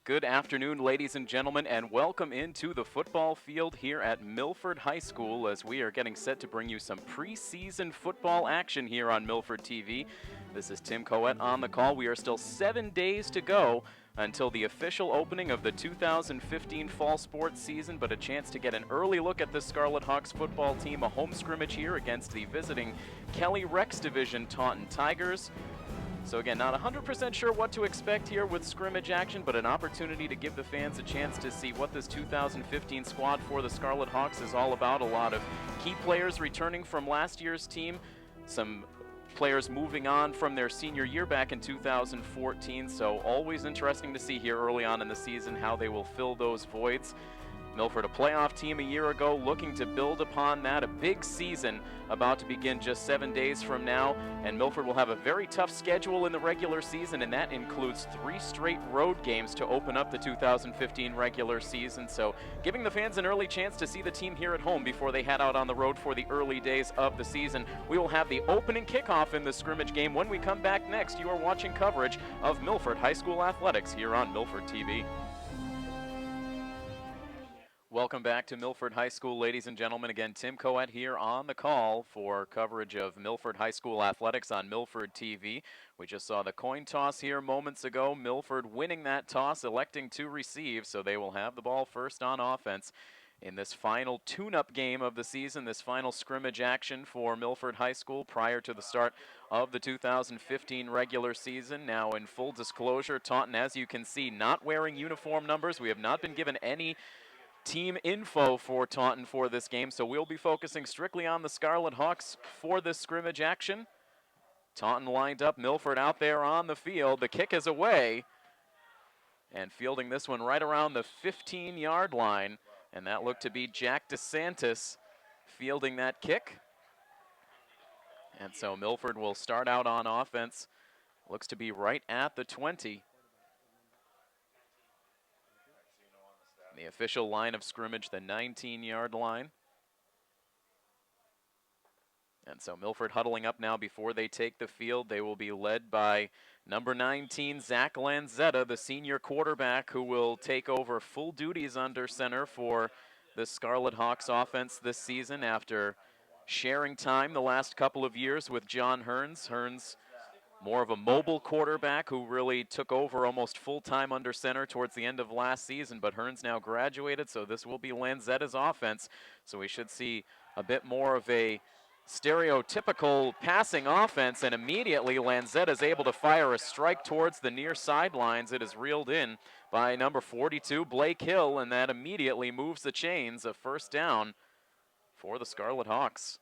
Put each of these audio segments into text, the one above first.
Good afternoon, ladies and gentlemen, and welcome into the football field here at Milford High School as we are getting set to bring you some preseason football action here on Milford TV. This is Tim Coet on the call. We are still 7 days to go until the official opening of the 2015 fall sports season, but a chance to get an early look at the Scarlet Hawks football team, a home scrimmage here against the visiting Kelly Rex Division Taunton Tigers. So again, not 100% sure what to expect here with scrimmage action, but an opportunity to give the fans a chance to see what this 2015 squad for the Scarlet Hawks is all about. A lot of key players returning from last year's team, some players moving on from their senior year back in 2014, so always interesting to see here early on in the season how they will fill those voids. Milford, a playoff team a year ago, looking to build upon that. A big season about to begin just 7 days from now, and Milford will have a very tough schedule in the regular season, and that includes 3 straight road games to open up the 2015 regular season. So giving the fans an early chance to see the team here at home before they head out on the road for the early days of the season. We will have the opening kickoff in the scrimmage game when we come back next. You are watching coverage of Milford High School athletics here on Milford TV. Welcome back to Milford High School, ladies and gentlemen. Again, Tim Coet here on the call for coverage of Milford High School athletics on Milford TV. We just saw the coin toss here moments ago. Milford winning that toss, electing to receive, so they will have the ball first on offense in this final tune-up game of the season, this final scrimmage action for Milford High School prior to the start of the 2015 regular season. Now, in full disclosure, Taunton, as you can see, not wearing uniform numbers. We have not been given any team info for Taunton for this game, so we'll be focusing strictly on the Scarlet Hawks for this scrimmage action. Taunton lined up, Milford out there on the field. The kick is away, and fielding this one right around the 15-yard line, and that looked to be Jack DeSantis fielding that kick. And so Milford will start out on offense. Looks to be right at the 20. The official line of scrimmage, the 19-yard line. And so Milford huddling up now before they take the field. They will be led by number 19, Zach Lanzetta, the senior quarterback, who will take over full duties under center for the Scarlet Hawks offense this season after sharing time the last couple of years with John Hearns. Hearns, more of a mobile quarterback who really took over almost full-time under center towards the end of last season, but Hearns now graduated, so this will be Lanzetta's offense. So we should see a bit more of a stereotypical passing offense, and immediately Lanzetta is able to fire a strike towards the near sidelines. It is reeled in by number 42, Blake Hill, and that immediately moves the chains. A first down for the Scarlet Hawks.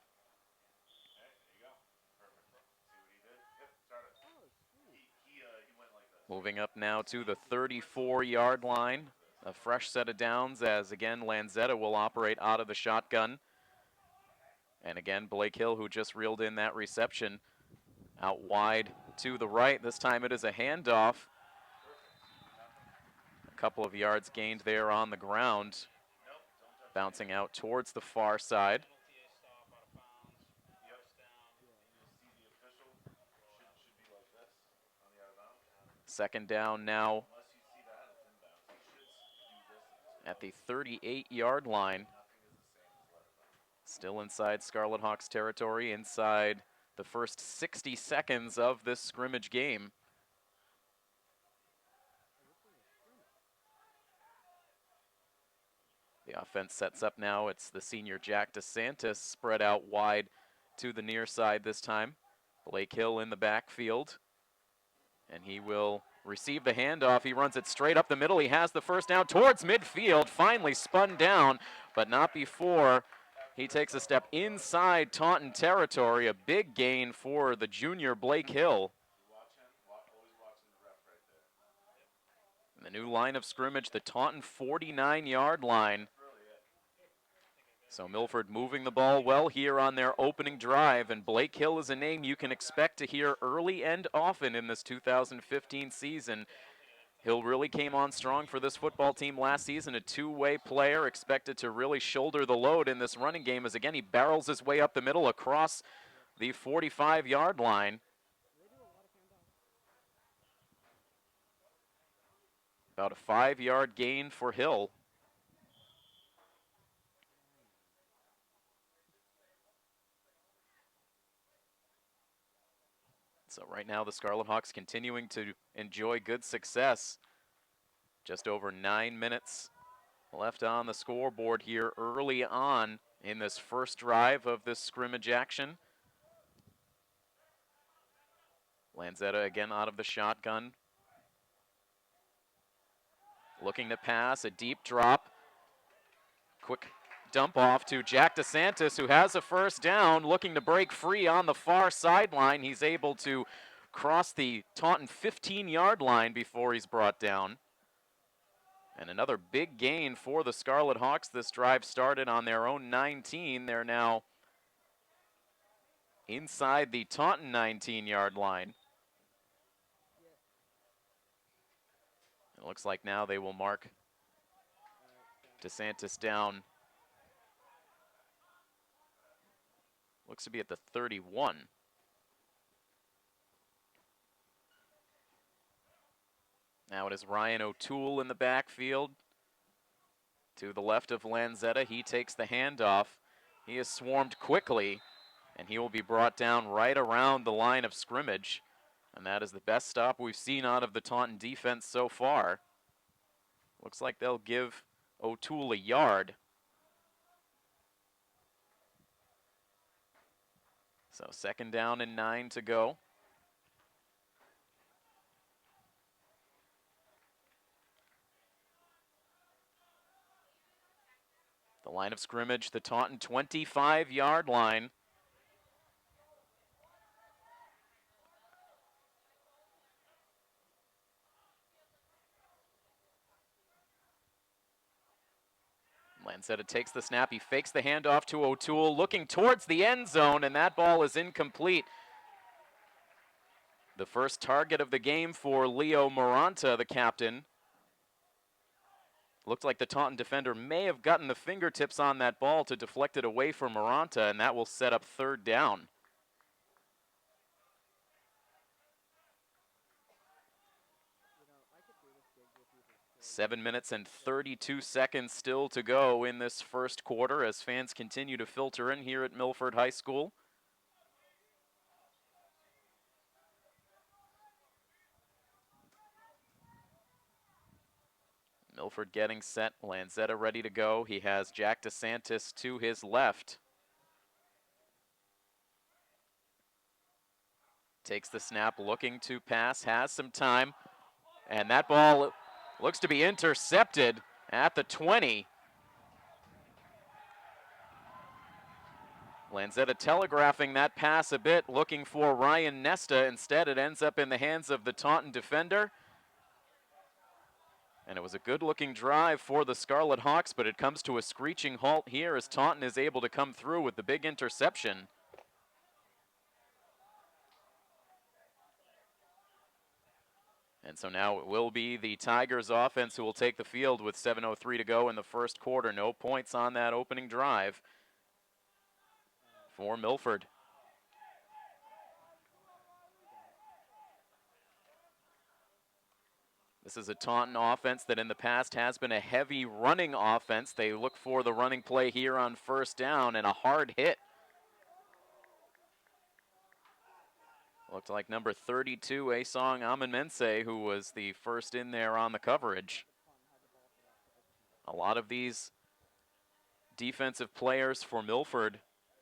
Moving up now to the 34-yard line. A fresh set of downs as, again, Lanzetta will operate out of the shotgun. And again, Blake Hill, who just reeled in that reception, out wide to the right. This time it is a handoff. A couple of yards gained there on the ground. Bouncing out towards the far side. Second down now at the 38-yard line. Still inside Scarlet Hawks territory, inside the first 60 seconds of this scrimmage game. The offense sets up now. It's the senior Jack DeSantis spread out wide to the near side this time. Blake Hill in the backfield. And he will receive the handoff. He runs it straight up the middle. He has the first down towards midfield. Finally spun down, but not before he takes a step inside Taunton territory. A big gain for the junior Blake Hill. And the new line of scrimmage, the Taunton 49-yard line. So Milford moving the ball well here on their opening drive, and Blake Hill is a name you can expect to hear early and often in this 2015 season. Hill really came on strong for this football team last season, a two-way player, expected to really shoulder the load in this running game as, again, he barrels his way up the middle across the 45-yard line. About a 5-yard gain for Hill. So right now the Scarlet Hawks continuing to enjoy good success. Just over 9 minutes left on the scoreboard here early on in this first drive of this scrimmage action. Lanzetta again out of the shotgun. Looking to pass, a deep drop. Quick dump off to Jack DeSantis, who has a first down, looking to break free on the far sideline. He's able to cross the Taunton 15-yard line before he's brought down. And another big gain for the Scarlet Hawks. This drive started on their own 19. They're now inside the Taunton 19-yard line. It looks like now they will mark DeSantis down. Looks to be at the 31. Now it is Ryan O'Toole in the backfield. To the left of Lanzetta, he takes the handoff. He is swarmed quickly, and he will be brought down right around the line of scrimmage. And that is the best stop we've seen out of the Taunton defense so far. Looks like they'll give O'Toole a yard. So 2nd down and 9 to go. The line of scrimmage, the Taunton 25-yard line. Lanzetta takes the snap, he fakes the handoff to O'Toole, looking towards the end zone, and that ball is incomplete. The first target of the game for Leo Maranta, the captain. Looked like the Taunton defender may have gotten the fingertips on that ball to deflect it away from Maranta, and that will set up 3rd down. 7 minutes and 32 seconds still to go in this first quarter as fans continue to filter in here at Milford High School. Milford getting set, Lanzetta ready to go. He has Jack DeSantis to his left. Takes the snap, looking to pass, has some time, and that ball looks to be intercepted at the 20. Lanzetta telegraphing that pass a bit, looking for Ryan Nesta. Instead, it ends up in the hands of the Taunton defender. And it was a good-looking drive for the Scarlet Hawks, but it comes to a screeching halt here as Taunton is able to come through with the big interception. And so now it will be the Tigers offense who will take the field with 7:03 to go in the first quarter. No points on that opening drive for Milford. This is a Taunton offense that in the past has been a heavy running offense. They look for the running play here on 1st down, and a hard hit. Looked like number 32, Asong Amamense, who was the first in there on the coverage. A lot of these defensive players for Milford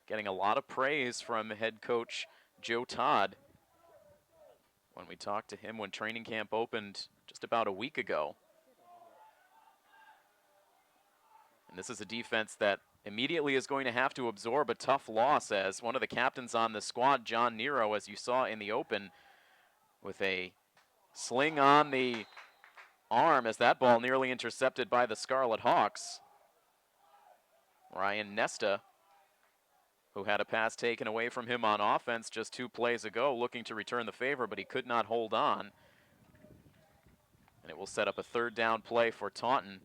getting a lot of praise from head coach Joe Todd when we talked to him when training camp opened just about a week ago. And this is a defense that immediately is going to have to absorb a tough loss, as one of the captains on the squad, John Nero, as you saw in the open, with a sling on the arm as that ball nearly intercepted by the Scarlet Hawks. Ryan Nesta, who had a pass taken away from him on offense just 2 plays ago, looking to return the favor, but he could not hold on. And it will set up a 3rd down play for Taunton.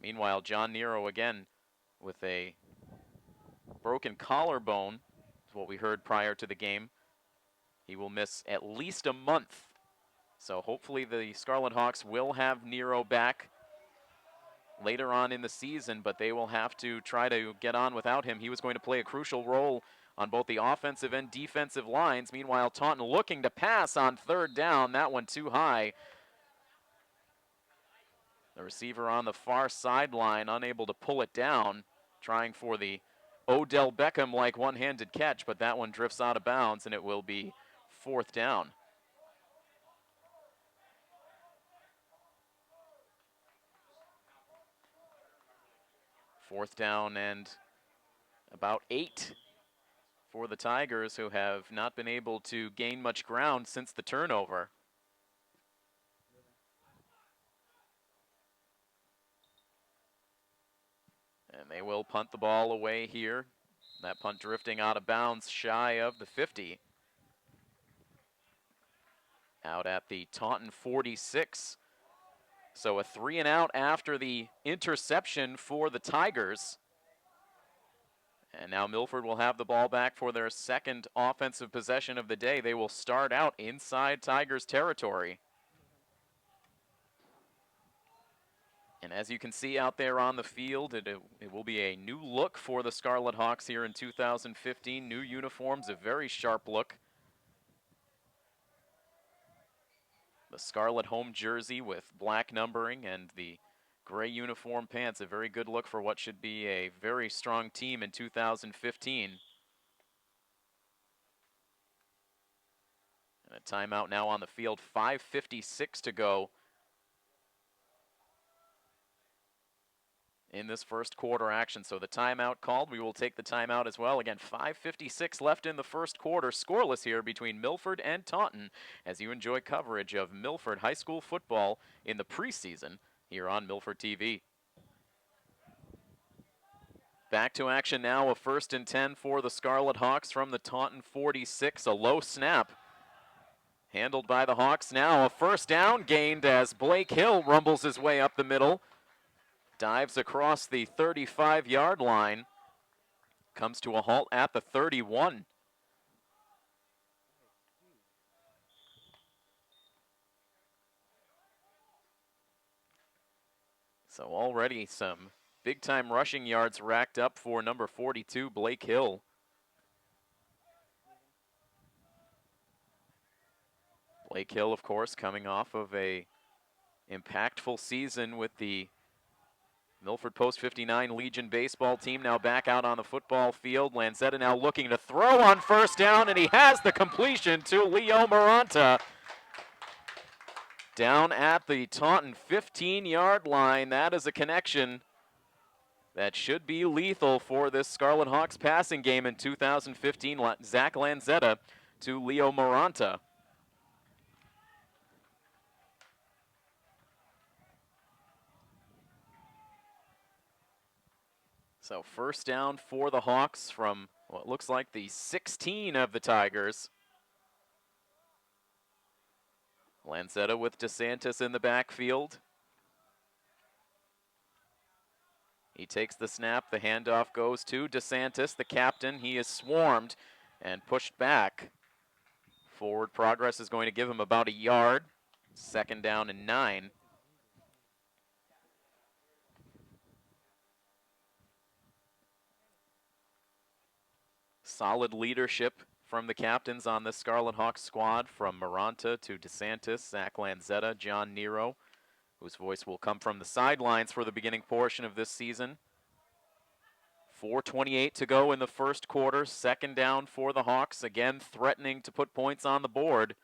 Meanwhile, John Nero again with a broken collarbone, is what we heard prior to the game. He will miss at least a month So hopefully the Scarlet Hawks will have Nero back later on in the season, but they will have to try to get on without him. He was going to play a crucial role on both the offensive and defensive lines. Meanwhile, Taunton looking to pass on third down. That one too high. The receiver on the far sideline unable to pull it down, trying for the Odell Beckham-like one-handed catch, but that one drifts out of bounds, and it will be fourth down. Fourth down and about 8 for the Tigers, who have not been able to gain much ground since the turnover. And they will punt the ball away here. That punt drifting out of bounds shy of the 50. Out at the Taunton 46. So a 3 and out after the interception for the Tigers. And now Milford will have the ball back for their second offensive possession of the day. They will start out inside Tigers territory. And as you can see out there on the field, it will be a new look for the Scarlet Hawks here in 2015. New uniforms, a very sharp look. The scarlet home jersey with black numbering and the gray uniform pants, a very good look for what should be a very strong team in 2015. And a timeout now on the field, 5:56 to go in this first quarter action. So the timeout called. We will take the timeout as well. Again, 5:56 left in the first quarter. Scoreless here between Milford and Taunton as you enjoy coverage of Milford High School football in the preseason here on Milford TV. Back to action now, a 1st and 10 for the Scarlet Hawks from the Taunton 46. A low snap handled by the Hawks now. A first down gained as Blake Hill rumbles his way up the middle. Dives across the 35-yard line. Comes to a halt at the 31. So already some big-time rushing yards racked up for number 42, Blake Hill. Blake Hill, of course, coming off of a impactful season with the Milford Post 59 Legion baseball team, now back out on the football field. Lanzetta now looking to throw on first down, and he has the completion to Leo Maranta. Down at the Taunton 15-yard line. That is a connection that should be lethal for this Scarlet Hawks passing game in 2015. Zach Lanzetta to Leo Maranta. So first down for the Hawks from what looks like the 16 of the Tigers. Lanzetta with DeSantis in the backfield. He takes the snap. The handoff goes to DeSantis, the captain. He is swarmed and pushed back. Forward progress is going to give him about a yard. 2nd down and 9. Solid leadership from the captains on the Scarlet Hawks squad, from Maranta to DeSantis, Zach Lanzetta, John Nero, whose voice will come from the sidelines for the beginning portion of this season. 4:28 to go in the first quarter. 2nd down for the Hawks, again threatening to put points on the board.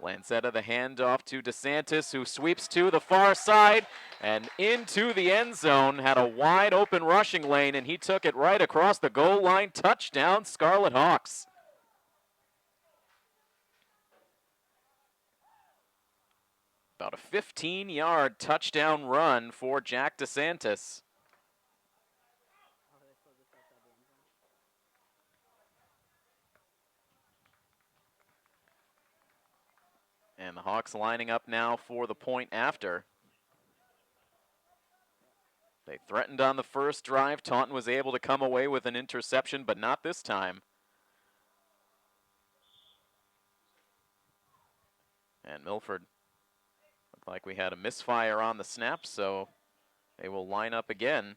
Lanzetta, the handoff to DeSantis, who sweeps to the far side and into the end zone. Had a wide open rushing lane, and he took it right across the goal line. Touchdown, Scarlet Hawks. About a 15-yard touchdown run for Jack DeSantis. And the Hawks lining up now for the point after. They threatened on the first drive. Taunton was able to come away with an interception, but not this time. And Milford looked like we had a misfire on the snap, so they will line up again.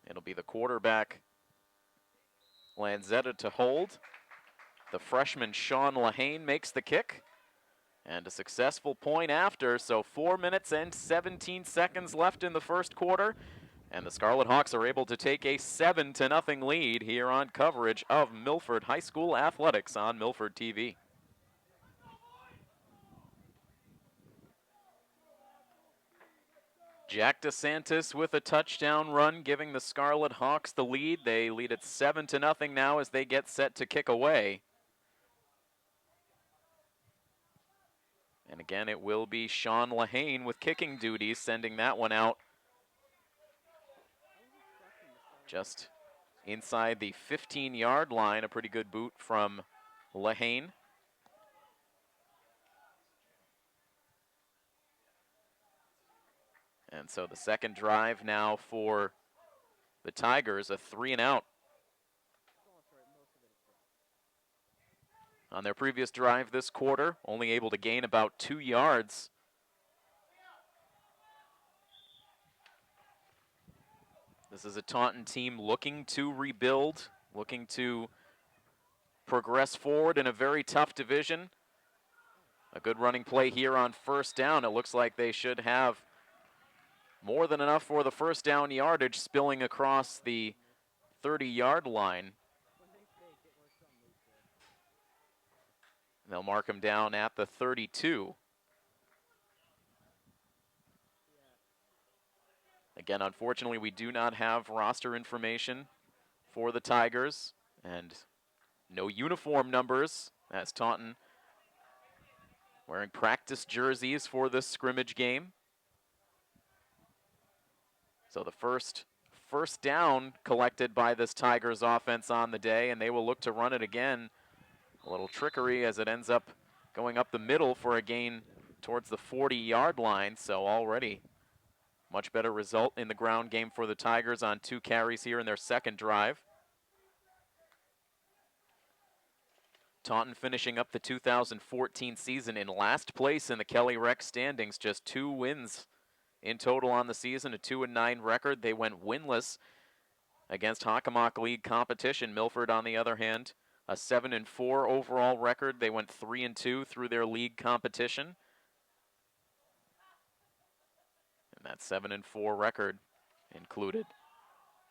It'll be the quarterback, Lanzetta, to hold. The freshman, Sean Lahane, makes the kick. And a successful point after, so 4 minutes and 17 seconds left in the first quarter. And the Scarlet Hawks are able to take a 7-0 lead here on coverage of Milford High School athletics on Milford TV. Jack DeSantis with a touchdown run, giving the Scarlet Hawks the lead. They lead it 7-0 now as they get set to kick away. And again, it will be Sean Lahane with kicking duties, sending that one out just inside the 15-yard line. A pretty good boot from Lahane. And so the second drive now for the Tigers, a 3-and-out. On their previous drive this quarter, only able to gain about 2 yards. This is a Taunton team looking to rebuild, looking to progress forward in a very tough division. A good running play here on first down. It looks like they should have more than enough for the first down yardage, spilling across the 30-yard line. They'll mark him down at the 32. Again, unfortunately, we do not have roster information for the Tigers, and no uniform numbers, as Taunton wearing practice jerseys for this scrimmage game. So the first down collected by this Tigers offense on the day, and they will look to run it again. A little trickery as it ends up going up the middle for a gain towards the 40-yard line. So already much better result in the ground game for the Tigers on 2 carries here in their second drive. Taunton finishing up the 2014 season in last place in the Kelly Rec standings, just 2 wins in total on the season, a 2-9 record. They went winless against Hockomock League competition. Milford, on the other hand, a 7-4 overall record. They went 3-2 through their league competition. And that 7-4 record included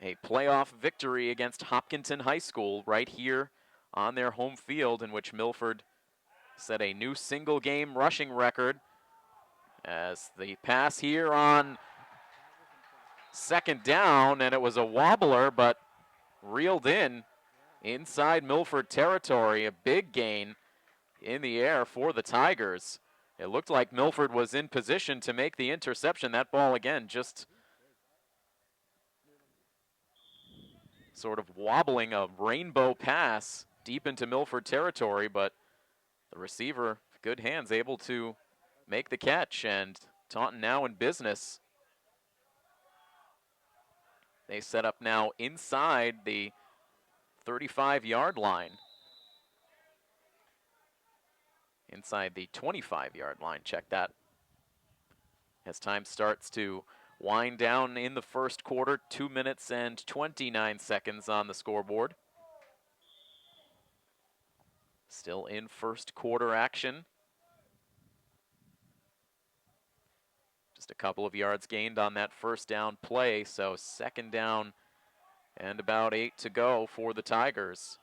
a playoff victory against Hopkinton High School right here on their home field, in which Milford set a new single game rushing record. As the pass here on second down, and it was a wobbler, but reeled in inside Milford territory. A big gain in the air for the Tigers. It looked like Milford was in position to make the interception. That ball, again, just sort of wobbling, a rainbow pass deep into Milford territory, but the receiver, good hands, able to make the catch, and Taunton now in business. They set up now inside the 35-yard line. Inside the 25-yard line, check that. As time starts to wind down in the first quarter, 2 minutes and 29 seconds on the scoreboard. Still in first quarter action. Just a couple of yards gained on that first down play, so second down and about 8 to go for the Tigers.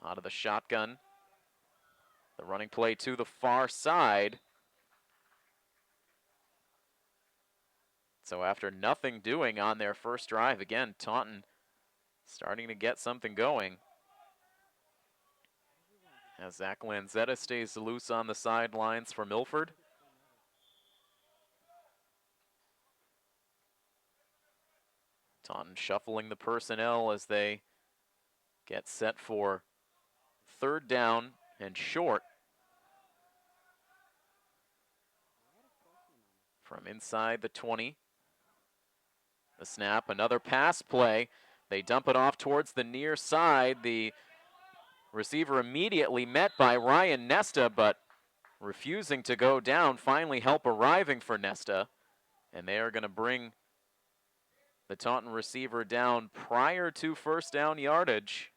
Out of the shotgun. The running play to the far side. So after nothing doing on their first drive, again, Taunton starting to get something going. As Zach Lanzetta stays loose on the sidelines for Milford. Taunton shuffling the personnel as they get set for third down and short. From inside the 20. The snap, another pass play. They dump it off towards the near side. The Receiver immediately met by Ryan Nesta, but refusing to go down. Finally help arriving for Nesta. And they are going to bring the Taunton receiver down prior to first down yardage.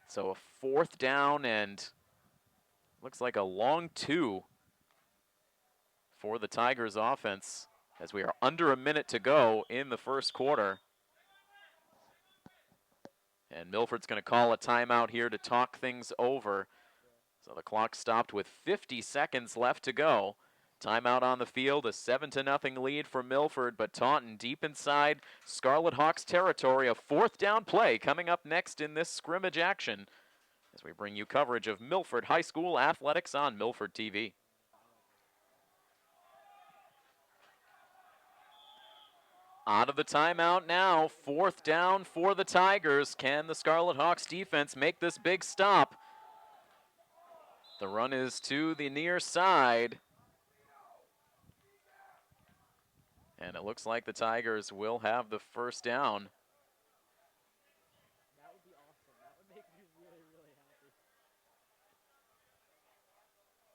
So a fourth down and looks like a long 2 for the Tigers offense as we are under a minute to go in the first quarter. And Milford's going to call a timeout here to talk things over. So the clock stopped with 50 seconds left to go. Timeout on the field, a 7-0 lead for Milford, but Taunton deep inside Scarlet Hawks territory. A fourth down play coming up next in this scrimmage action as we bring you coverage of Milford High School athletics on Milford TV. Out of the timeout now, fourth down for the Tigers. Can the Scarlet Hawks defense make this big stop? The run is to the near side. And it looks like the Tigers will have the first down. That would be awesome. That would make me really, really happy. Okay, definitely.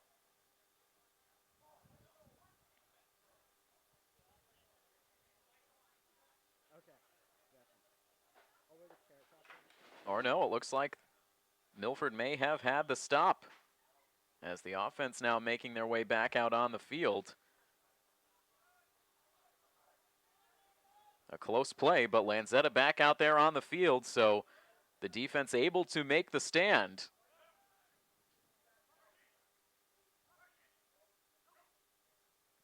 Oh, where the carrot top is? Or no, it looks like Milford may have had the stop as the offense now making their way back out on the field. A close play, but Lanzetta back out there on the field, so the defense able to make the stand.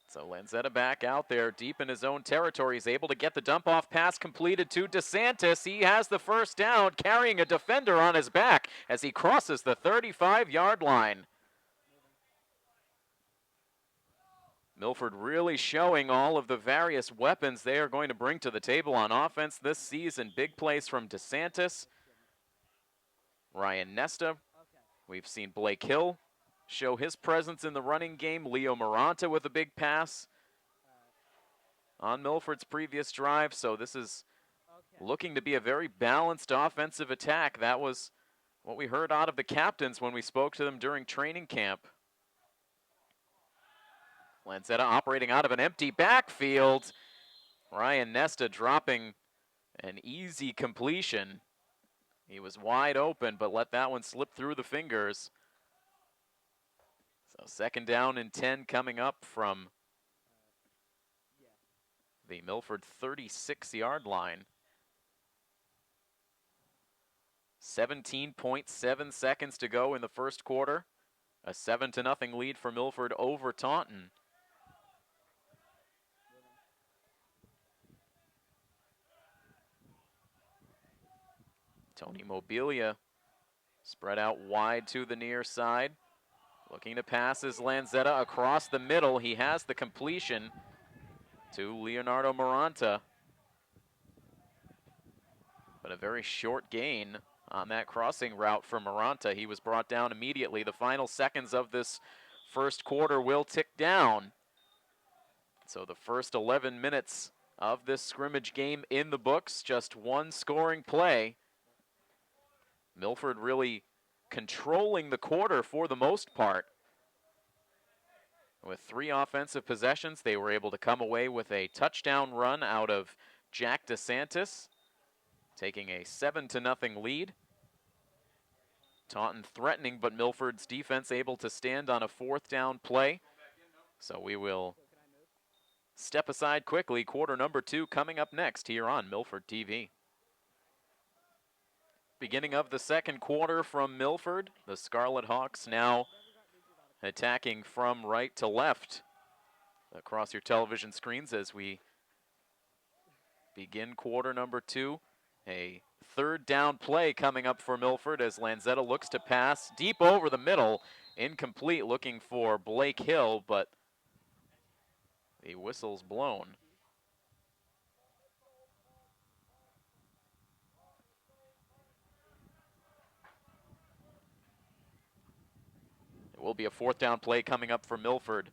So Lanzetta back out there deep in his own territory. He's able to get the dump-off pass completed to DeSantis. He has the first down, carrying a defender on his back as he crosses the 35-yard line. Milford really showing all of the various weapons they are going to bring to the table on offense this season. Big plays from DeSantis, Ryan Nesta. We've seen Blake Hill show his presence in the running game. Leo Maranta with a big pass on Milford's previous drive. So this is looking to be a very balanced offensive attack. That was what we heard out of the captains when we spoke to them during training camp. Lanzetta operating out of an empty backfield. Ryan Nesta dropping an easy completion. He was wide open, but let that one slip through the fingers. So second down and 10 coming up from the Milford 36-yard line. 17.7 seconds to go in the first quarter. A 7-0 lead for Milford over Taunton. Tony Mobilia spread out wide to the near side. Looking to pass is Lanzetta across the middle. He has the completion to Leonardo Maranta. But a very short gain on that crossing route for Maranta. He was brought down immediately. The final seconds of this first quarter will tick down. So the first 11 minutes of this scrimmage game in the books, just one scoring play. Milford really controlling the quarter for the most part. With 3 offensive possessions, they were able to come away with a touchdown run out of Jack DeSantis, taking a 7-0 lead. Taunton threatening, but Milford's defense able to stand on a fourth down play. So we will step aside quickly. Quarter number 2 coming up next here on Milford TV. Beginning of the second quarter from Milford. The Scarlet Hawks now attacking from right to left across your television screens as we begin quarter number 2. A third down play coming up for Milford as Lanzetta looks to pass deep over the middle. Incomplete, looking for Blake Hill, but the whistle's blown. It will be a fourth down play coming up for Milford.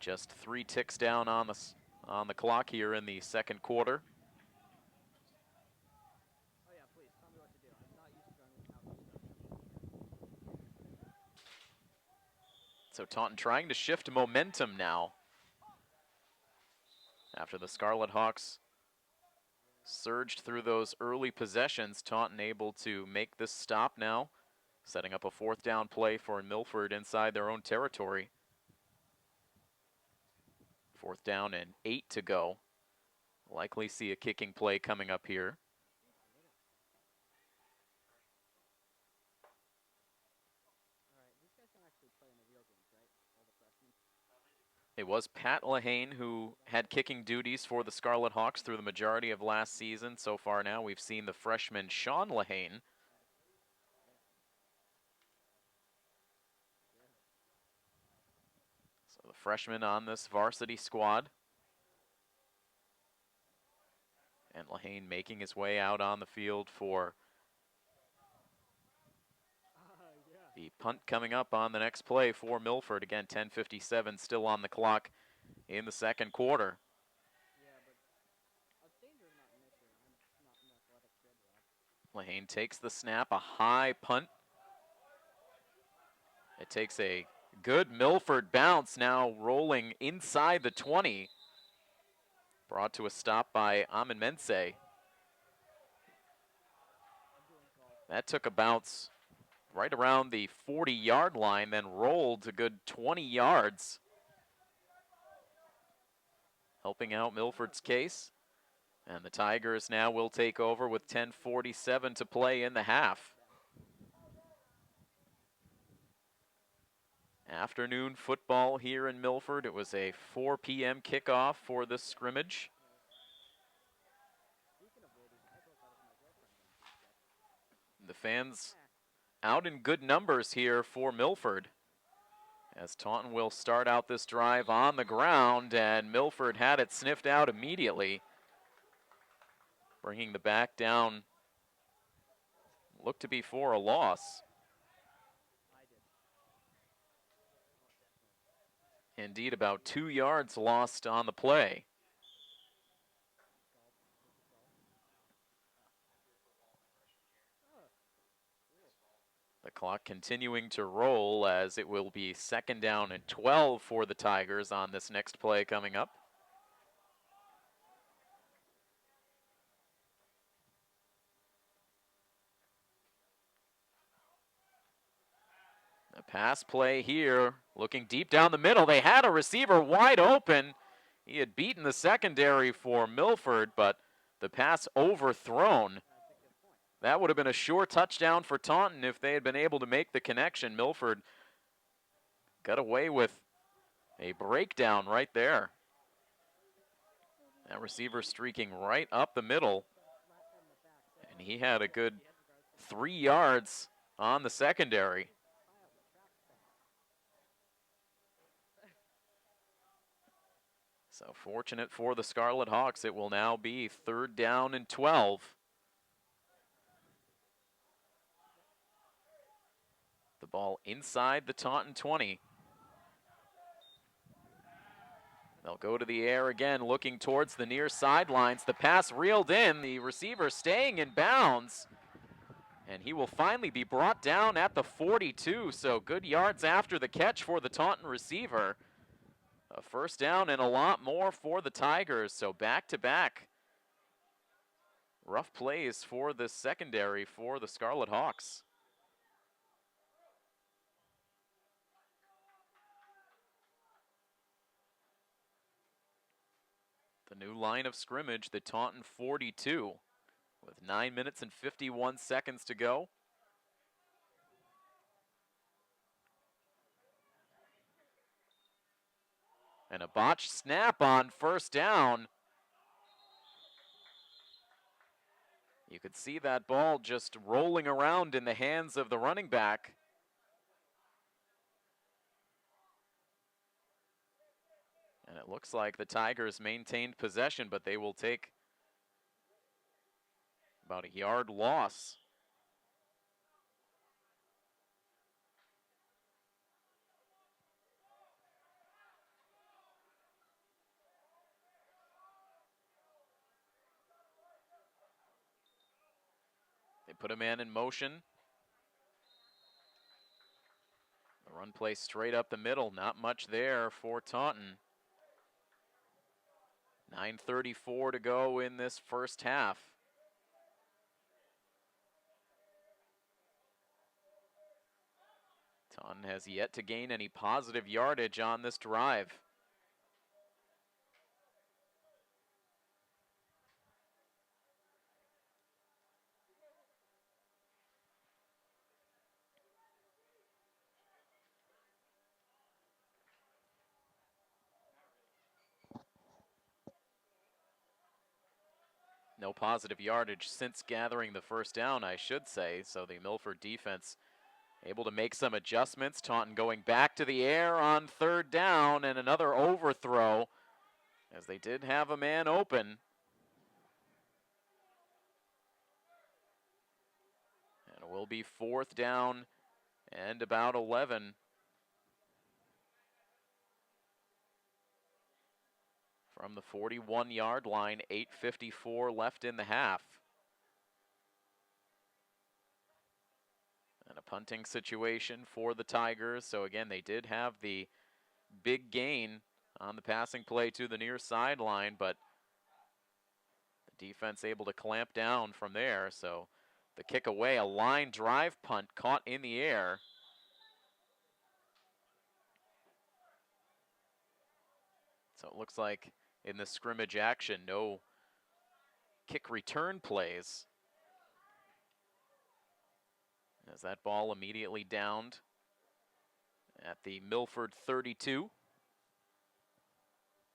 Just 3 ticks down on the clock here in the second quarter. Oh yeah, please tell me what to do. I'm not used to going without instructions. So Taunton trying to shift momentum now. After the Scarlet Hawks surged through those early possessions, Taunton able to make this stop now, setting up a 4th down play for Milford inside their own territory. 4th down and 8 to go. Likely see a kicking play coming up here. Alright, these guys don't actually play in the real games, right? All the freshmen. It was Pat Lahane who had kicking duties for the Scarlet Hawks through the majority of last season. So far now, we've seen the freshman Sean Lahane. So the freshman on this varsity squad. And Lahane making his way out on the field for the punt coming up on the next play for Milford. Again, 10:57 still on the clock in the second quarter. Yeah, but danger's not an issue. I'm not an athletic kid, Rob. Lahane takes the snap, a high punt. It takes a good Milford bounce, now rolling inside the 20. Brought to a stop by Amin Menseh. That took a bounce right around the 40-yard line, then rolled a good 20 yards. Helping out Milford's case. And the Tigers now will take over with 10:47 to play in the half. Afternoon football here in Milford. It was a 4 p.m. kickoff for this scrimmage. The fans out in good numbers here for Milford, as Taunton will start out this drive on the ground, and Milford had it sniffed out immediately, bringing the back down. Looked to be for a loss. Indeed, about 2 yards lost on the play. The clock continuing to roll, as it will be 2nd down and 12 for the Tigers on this next play coming up. A pass play here, looking deep down the middle. They had a receiver wide open. He had beaten the secondary for Milford, but the pass overthrown. That would have been a sure touchdown for Taunton if they had been able to make the connection. Milford got away with a breakdown right there. That receiver streaking right up the middle. And he had a good 3 yards on the secondary. So fortunate for the Scarlet Hawks, it will now be 3rd down and 12. The ball inside the Taunton 20. They'll go to the air again, looking towards the near sidelines. The pass reeled in, the receiver staying in bounds. And he will finally be brought down at the 42, so good yards after the catch for the Taunton receiver. A 1st down and a lot more for the Tigers, so back-to-back rough plays for the secondary for the Scarlet Hawks. The new line of scrimmage, the Taunton 42, with 9 minutes and 51 seconds to go. And a botched snap on 1st down. You could see that ball just rolling around in the hands of the running back. And it looks like the Tigers maintained possession, but they will take about a yard loss. put a man in motion. The run play straight up the middle, not much there for Taunton. 9:34 to go in this first half. Taunton has yet to gain any positive yardage on this drive. No positive yardage since gathering the first down, I should say. So the Milford defense able to make some adjustments. Taunton going back to the air on third down, and another overthrow as they did have a man open. And it will be fourth down and about 11. From the 41-yard line, 8:54 left in the half. And a punting situation for the Tigers. So again, they did have the big gain on the passing play to the near sideline, but the defense able to clamp down from there. So the kick away, a line drive punt caught in the air. So it looks like in the scrimmage action, no kick return plays. As that ball immediately downed at the Milford 32.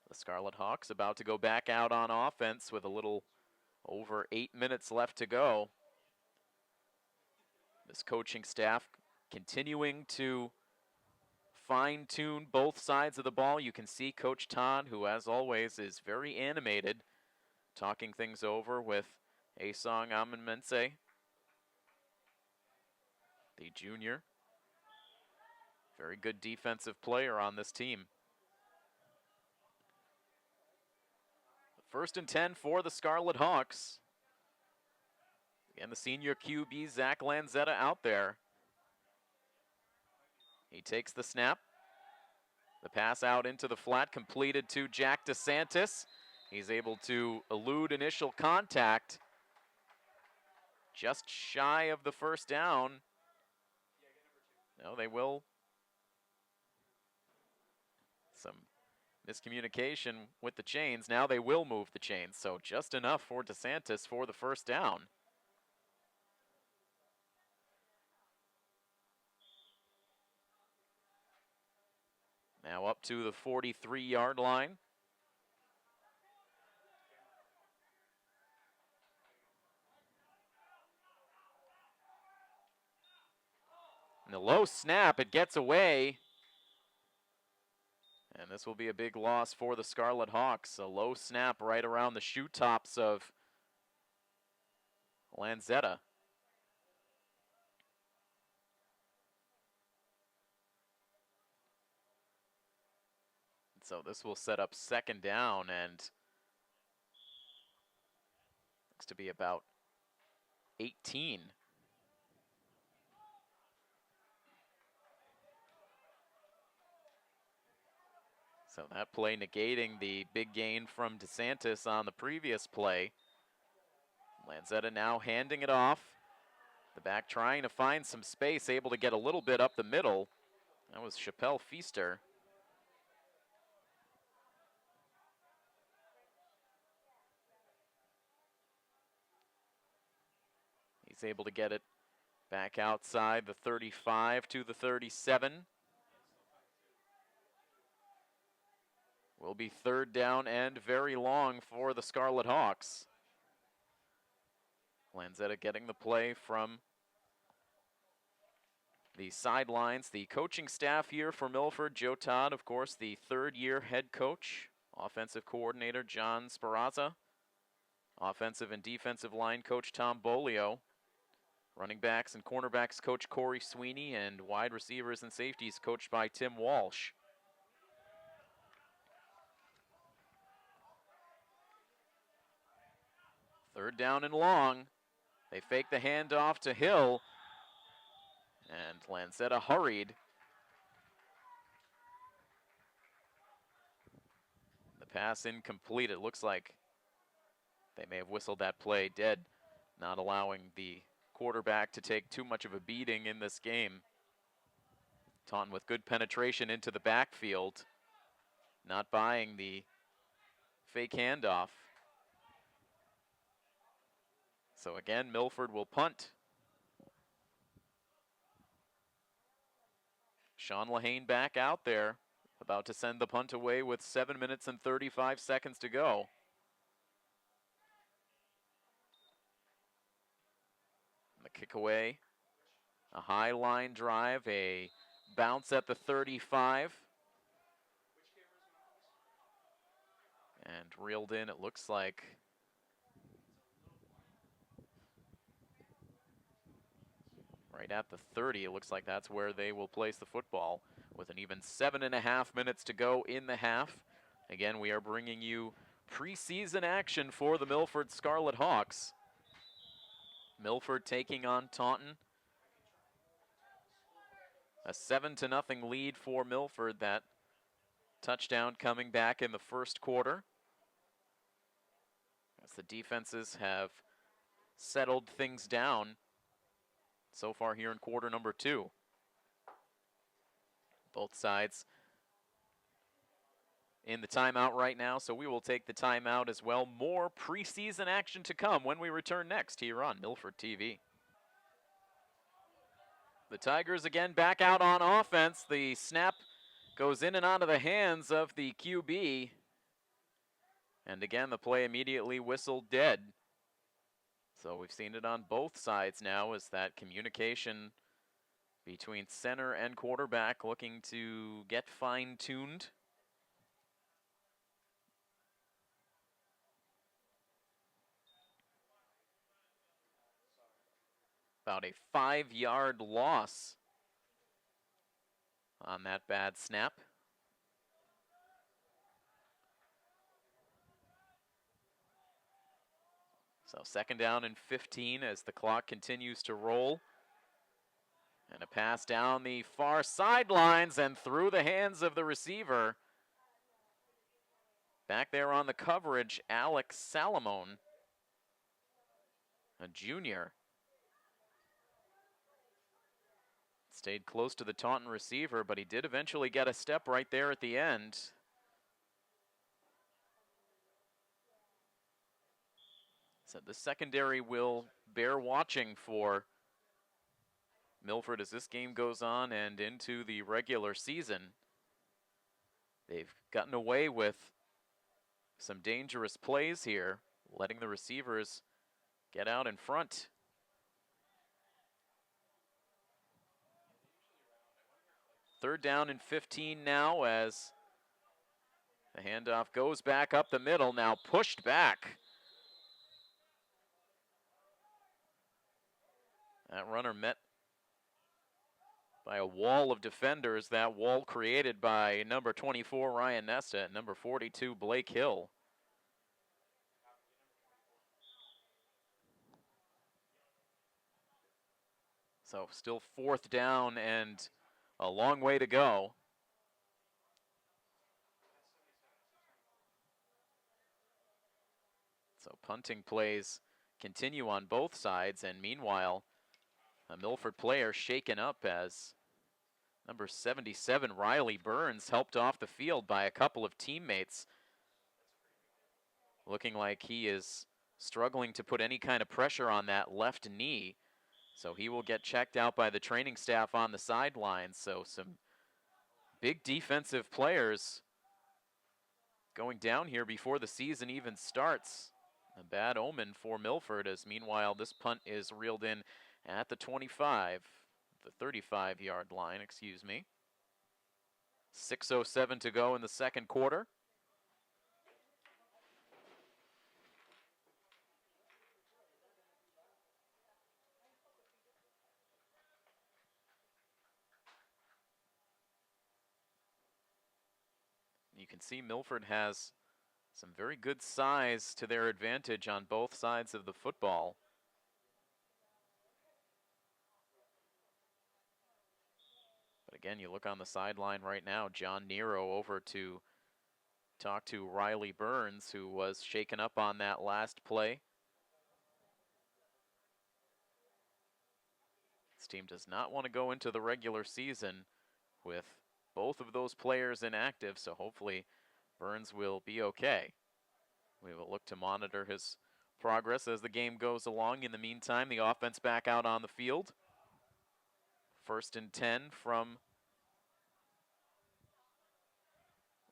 The Scarlet Hawks about to go back out on offense with a little over 8 minutes left to go. This coaching staff continuing to fine-tune both sides of the ball. You can see Coach Ton, who as always is very animated, talking things over with Asong Amenmense, the junior. Very good defensive player on this team. First and 10 for the Scarlet Hawks. Again, the senior QB, Zach Lanzetta, out there. He takes the snap. The pass out into the flat, completed to Jack DeSantis. He's able to elude initial contact. Just shy of the first down. No, they will. Some miscommunication with the chains. Now they will move the chains, so just enough for DeSantis for the first down. Now up to the 43-yard line. And the low snap, it gets away. And this will be a big loss for the Scarlet Hawks. A low snap right around the shoe tops of Lanzetta. So this will set up second down and looks to be about 18. So that play negating the big gain from DeSantis on the previous play. Lanzetta now handing it off. The back trying to find some space, able to get a little bit up the middle. That was Chappelle Feaster. He's able to get it back outside the 35 to the 37. Will be third down and very long for the Scarlet Hawks. Lanzetta getting the play from the sidelines. The coaching staff here for Milford, Joe Todd, of course, the third-year head coach. Offensive coordinator John Sparazza. Offensive and defensive line coach Tom Bolio. Running backs and cornerbacks coach Corey Sweeney, and wide receivers and safeties coached by Tim Walsh. Third down and long. They fake the handoff to Hill, and Lancetta hurried. The pass incomplete. It looks like they may have whistled that play dead, not allowing the quarterback to take too much of a beating in this game. Taunton with good penetration into the backfield, not buying the fake handoff. So again, Milford will punt. Sean Lehane back out there, about to send the punt away with 7 minutes and 35 seconds to go. The kick away, a high line drive, a bounce at the 35. And reeled in, it looks like right at the 30. It looks like that's where they will place the football with an even 7.5 minutes to go in the half. Again, we are bringing you preseason action for the Milford Scarlet Hawks. Milford taking on Taunton. A 7-0 lead for Milford. That touchdown coming back in the first quarter, as the defenses have settled things down so far here in quarter number 2. Both sides in the timeout right now, so we will take the timeout as well. More preseason action to come when we return next here on Milford TV. The Tigers again back out on offense. The snap goes in and out of the hands of the QB. And again, the play immediately whistled dead. So we've seen it on both sides now, as that communication between center and quarterback looking to get fine-tuned. About a 5-yard loss on that bad snap. So 2nd down and 15 as the clock continues to roll. And a pass down the far sidelines and through the hands of the receiver. Back there on the coverage, Alex Salamone, a junior. Stayed close to the Taunton receiver, but he did eventually get a step right there at the end. So the secondary will bear watching for Milford as this game goes on and into the regular season. They've gotten away with some dangerous plays here, letting the receivers get out in front. Third down and 15 now, as the handoff goes back up the middle, now pushed back. That runner met by a wall of defenders, that wall created by number 24, Ryan Nesta, and number 42, Blake Hill. So still 4th down and a long way to go. So punting plays continue on both sides, and meanwhile, a Milford player shaken up as number 77, Riley Burns, helped off the field by a couple of teammates. Looking like he is struggling to put any kind of pressure on that left knee. So he will get checked out by the training staff on the sidelines. So some big defensive players going down here before the season even starts. A bad omen for Milford, as meanwhile this punt is reeled in at the 25, the 35-yard line, excuse me. 6:07 to go in the second quarter. You can see Milford has some very good size to their advantage on both sides of the football. again, you look on the sideline right now, John Nero over to talk to Riley Burns, who was shaken up on that last play. This team does not want to go into the regular season with both of those players inactive, so hopefully Burns will be okay. We will look to monitor his progress as the game goes along. In the meantime, the offense back out on the field. 1st and 10 from,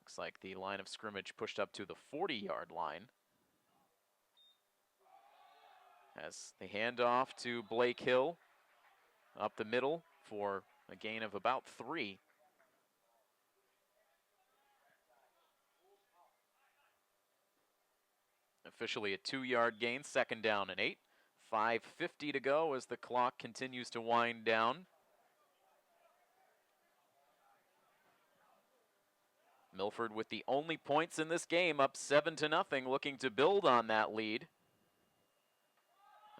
looks like the line of scrimmage pushed up to the 40-yard line. As the handoff to Blake Hill up the middle for a gain of about 3. Officially a 2-yard gain, 2nd down and 8. 5:50 to go as the clock continues to wind down. Milford with the only points in this game, up 7-0, looking to build on that lead.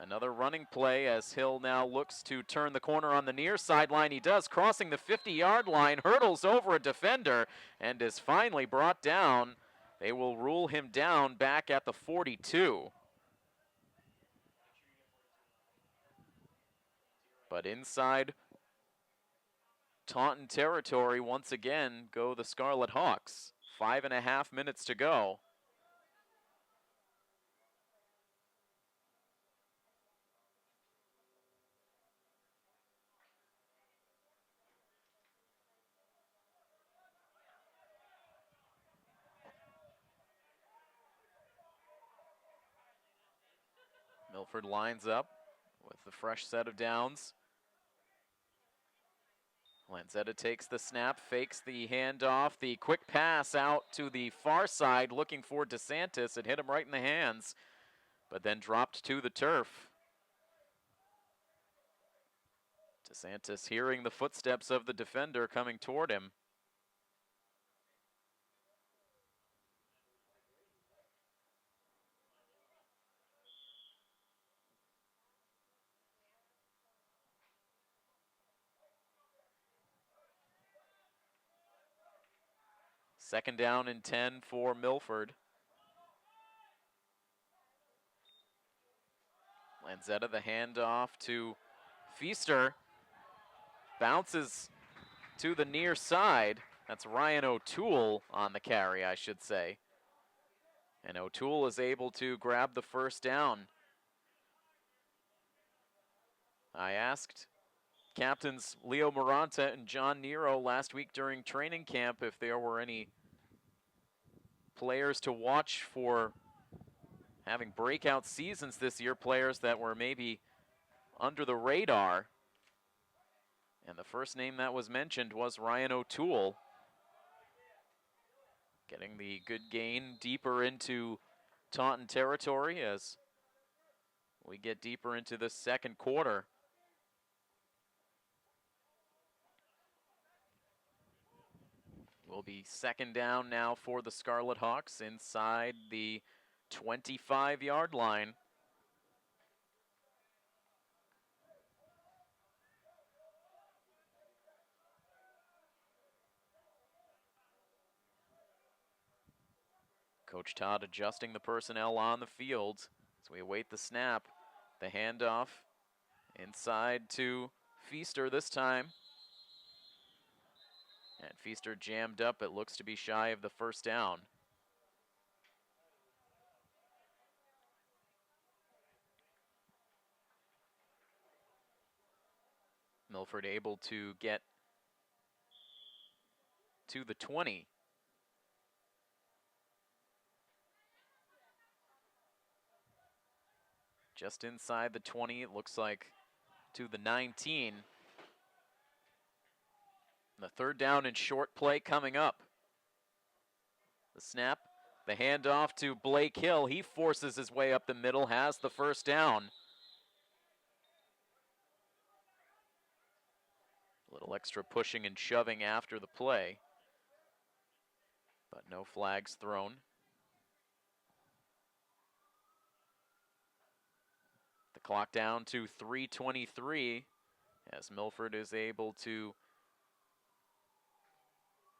Another running play as Hill now looks to turn the corner on the near sideline. He does, crossing the 50-yard line, hurdles over a defender, and is finally brought down. They will rule him down back at the 42. But inside Taunton territory, once again, go the Scarlet Hawks. 5.5 minutes to go. Milford lines up with the fresh set of downs. Lanzetta takes the snap, fakes the handoff, the quick pass out to the far side, looking for DeSantis. It hit him right in the hands, but then dropped to the turf. DeSantis hearing the footsteps of the defender coming toward him. Second down and 10 for Milford. Lanzetta the handoff to Feaster. Bounces to the near side. That's Ryan O'Toole on the carry, I should say. And O'Toole is able to grab the first down. I asked captains Leo Moranta and John Nero last week during training camp if there were any players to watch for having breakout seasons this year, players that were maybe under the radar. And the first name that was mentioned was Ryan O'Toole. Getting the good gain deeper into Taunton territory as we get deeper into the second quarter. Will be second down now for the Scarlet Hawks inside the 25-yard line. Coach Todd adjusting the personnel on the field as we await the snap. The handoff inside to Feaster this time. And Feaster jammed up. It looks to be shy of the first down. Milford able to get to the 20. Just inside the 20, it looks like, to the 19. The third down and short play coming up. The snap, the handoff to Blake Hill. He forces his way up the middle, has the first down. A little extra pushing and shoving after the play, but no flags thrown. The clock down to 3:23 as Milford is able to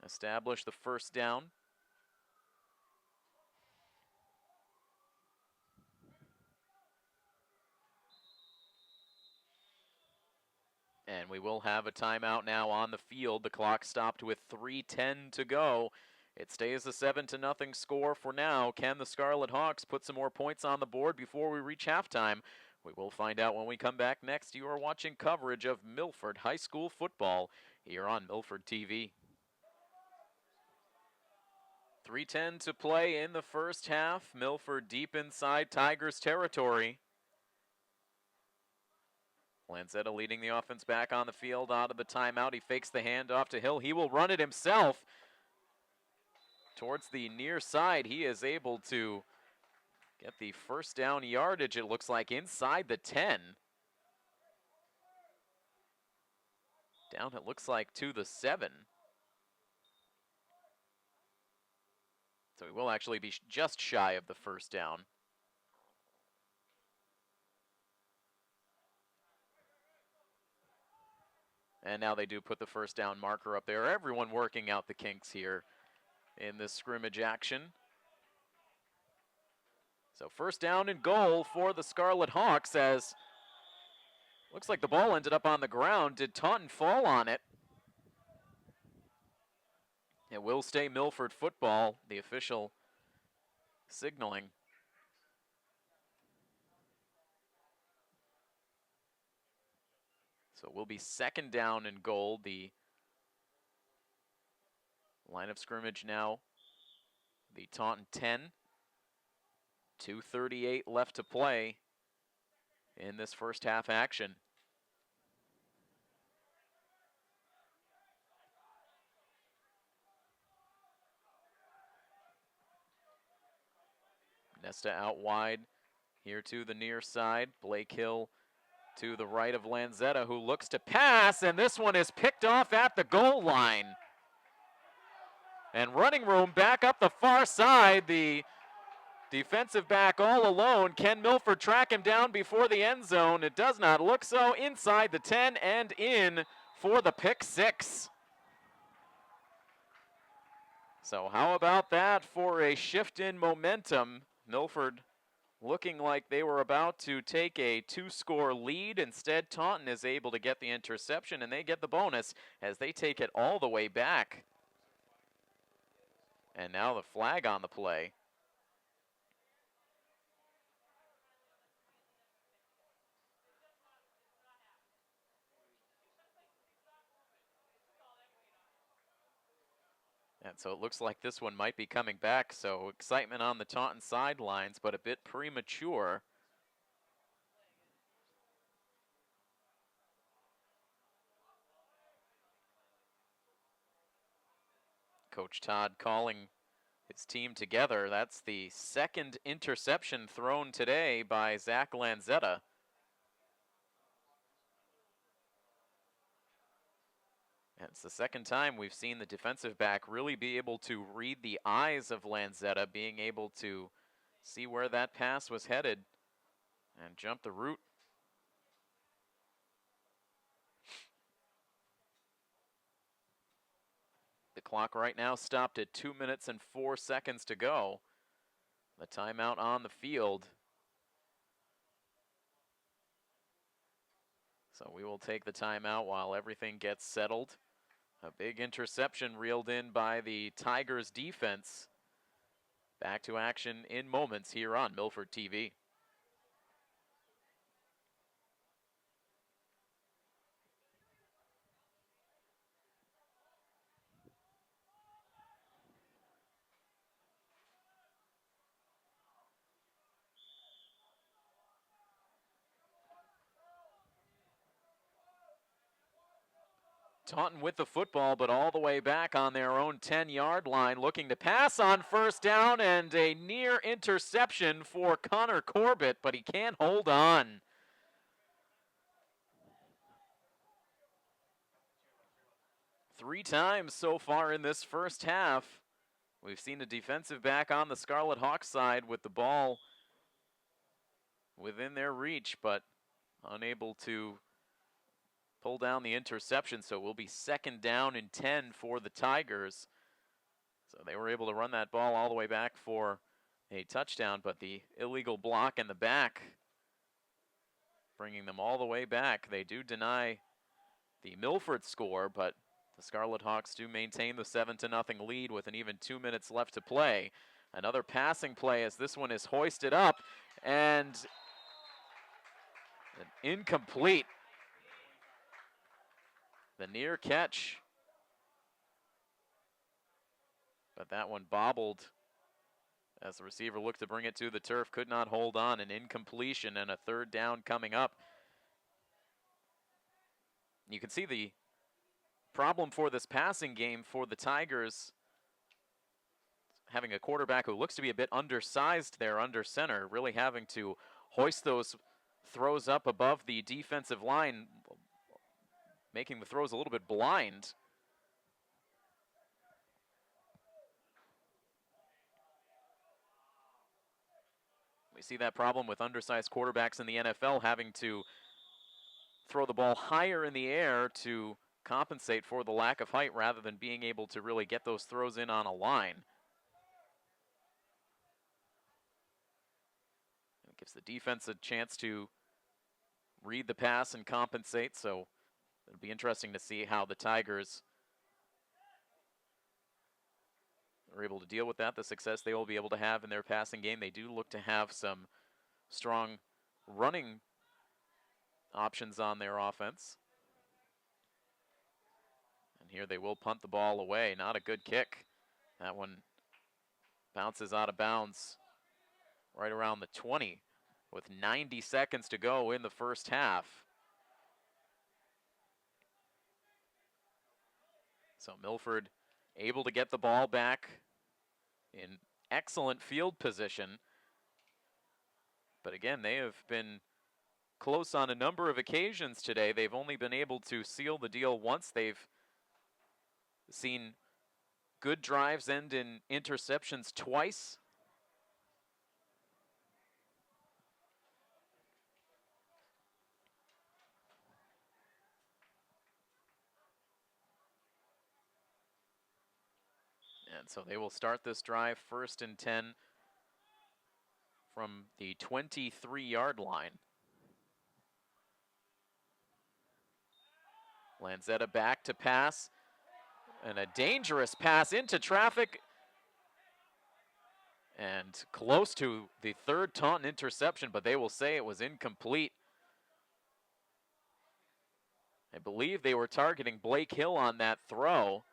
establish the first down. And we will have a timeout now on the field. The clock stopped with 3:10 to go. It stays a 7-0 score for now. Can the Scarlet Hawks put some more points on the board before we reach halftime? We will find out when we come back next. You are watching coverage of Milford High School football here on Milford TV. 3:10 to play in the first half. Milford deep inside Tigers territory. Lanzetta leading the offense back on the field out of the timeout. He fakes the handoff to Hill. He will run it himself. Towards the near side, he is able to get the first down yardage, it looks like, inside the 10. Down, it looks like, to the 7. So he will actually be just shy of the first down. And now they do put the first down marker up there. Everyone working out the kinks here in this scrimmage action. So first down and goal for the Scarlet Hawks, as looks like the ball ended up on the ground. Did Taunton fall on it? It will stay Milford football, the official signaling. So it will be second down and goal. The line of scrimmage now, the Taunton 10. 2:38 left to play in this first half action. Nesta out wide here to the near side. Blake Hill to the right of Lanzetta, who looks to pass, and this one is picked off at the goal line. And running room back up the far side. The defensive back all alone. Can Milford track him down before the end zone? It does not look so. Inside the 10 and in for the pick 6. So how about that for a shift in momentum? Milford looking like they were about to take a 2-score lead. Instead, Taunton is able to get the interception, and they get the bonus as they take it all the way back. And now the flag on the play. And so it looks like this one might be coming back, so excitement on the Taunton sidelines, but a bit premature. Coach Todd calling his team together. That's the second interception thrown today by Zach Lanzetta. And it's the second time we've seen the defensive back really be able to read the eyes of Lanzetta, being able to see where that pass was headed and jump the route. The clock right now stopped at 2 minutes and 4 seconds to go. The timeout on the field. So we will take the timeout while everything gets settled. A big interception reeled in by the Tigers defense. Back to action in moments here on Milford TV. Taunton with the football, but all the way back on their own 10-yard line, looking to pass on first down, and a near interception for Connor Corbett, but he can't hold on. Three times so far in this first half, we've seen a defensive back on the Scarlet Hawks side with the ball within their reach, but unable to pull down the interception, so it will be 2nd down and 10 for the Tigers. So they were able to run that ball all the way back for a touchdown, but the illegal block in the back, bringing them all the way back. They do deny the Milford score, but the Scarlet Hawks do maintain the 7-0 lead with an even 2 minutes left to play. Another passing play as this one is hoisted up and an incomplete. The near catch, but that one bobbled as the receiver looked to bring it to the turf, could not hold on. An incompletion and a 3rd down coming up. You can see the problem for this passing game for the Tigers, having a quarterback who looks to be a bit undersized there under center, really having to hoist those throws up above the defensive line, making the throws a little bit blind. We see that problem with undersized quarterbacks in the NFL, having to throw the ball higher in the air to compensate for the lack of height rather than being able to really get those throws in on a line. It gives the defense a chance to read the pass and compensate, so it'll be interesting to see how the Tigers are able to deal with that, the success they will be able to have in their passing game. They do look to have some strong running options on their offense. And here they will punt the ball away. Not a good kick. That one bounces out of bounds right around the 20 with 90 seconds to go in the first half. So Milford able to get the ball back in excellent field position. But again, they have been close on a number of occasions today. They've only been able to seal the deal once. They've seen good drives end in interceptions twice. And so they will start this drive 1st and 10 from the 23-yard line. Lanzetta back to pass, and a dangerous pass into traffic, and close to the 3rd Taunton interception, but they will say it was incomplete. I believe they were targeting Blake Hill on that throw.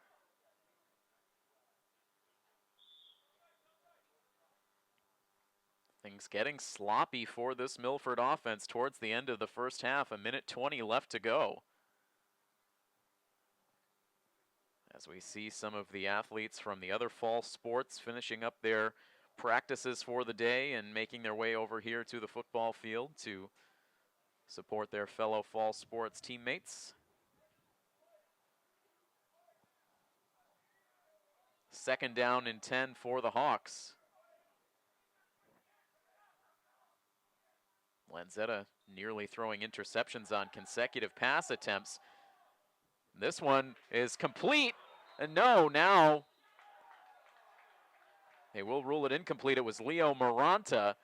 Things getting sloppy for this Milford offense towards the end of the first half. 1:20 left to go. As we see some of the athletes from the other fall sports finishing up their practices for the day and making their way over here to the football field to support their fellow fall sports teammates. 2nd down and 10 for the Hawks. Lanzetta nearly throwing interceptions on consecutive pass attempts. This one is complete, and no, now they will rule it incomplete. It was Leo Maranta.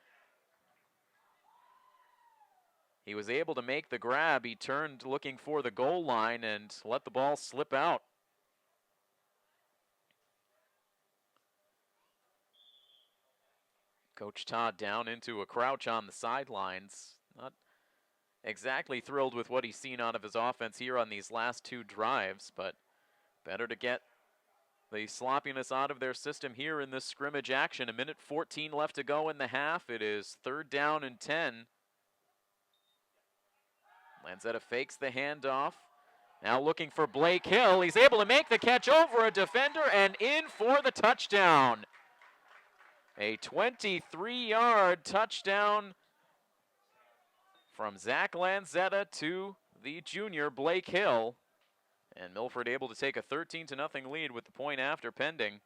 He was able to make the grab. He turned looking for the goal line and let the ball slip out. Coach Todd down into a crouch on the sidelines. Not exactly thrilled with what he's seen out of his offense here on these last 2 drives, but better to get the sloppiness out of their system here in this scrimmage action. 1:14 left to go in the half. It is 3rd down and 10. Lanzetta fakes the handoff. Now looking for Blake Hill. He's able to make the catch over a defender and in for the touchdown. A 23-yard touchdown from Zach Lanzetta to the junior Blake Hill. And Milford able to take a 13-0 lead with the point after pending.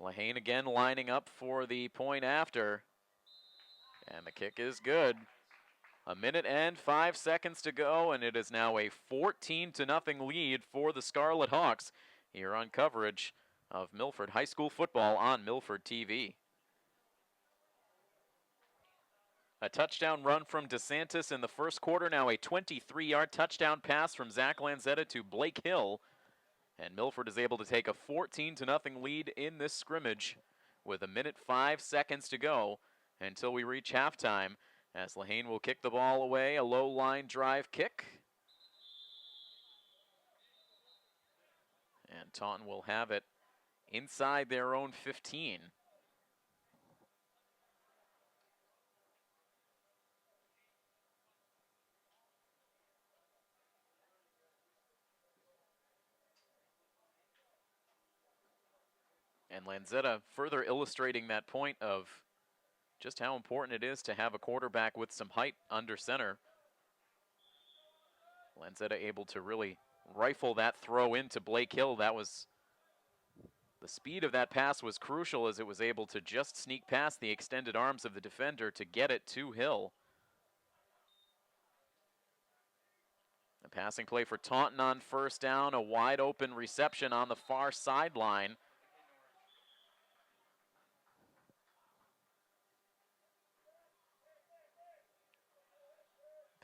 Lehane again lining up for the point after. And the kick is good. 1:05 to go, and it is now a 14-0 lead for the Scarlet Hawks here on coverage of Milford High School football on Milford TV. A touchdown run from DeSantis in the first quarter, now a 23-yard touchdown pass from Zach Lanzetta to Blake Hill. And Milford is able to take a 14-0 lead in this scrimmage with 1:05 to go until we reach halftime, as Lehane will kick the ball away, a low line drive kick. And Taunton will have it inside their own 15. And Lanzetta further illustrating that point of just how important it is to have a quarterback with some height under center. Lanzetta able to really rifle that throw into Blake Hill. That was, the speed of that pass was crucial, as it was able to just sneak past the extended arms of the defender to get it to Hill. A passing play for Taunton on first down, a wide open reception on the far sideline.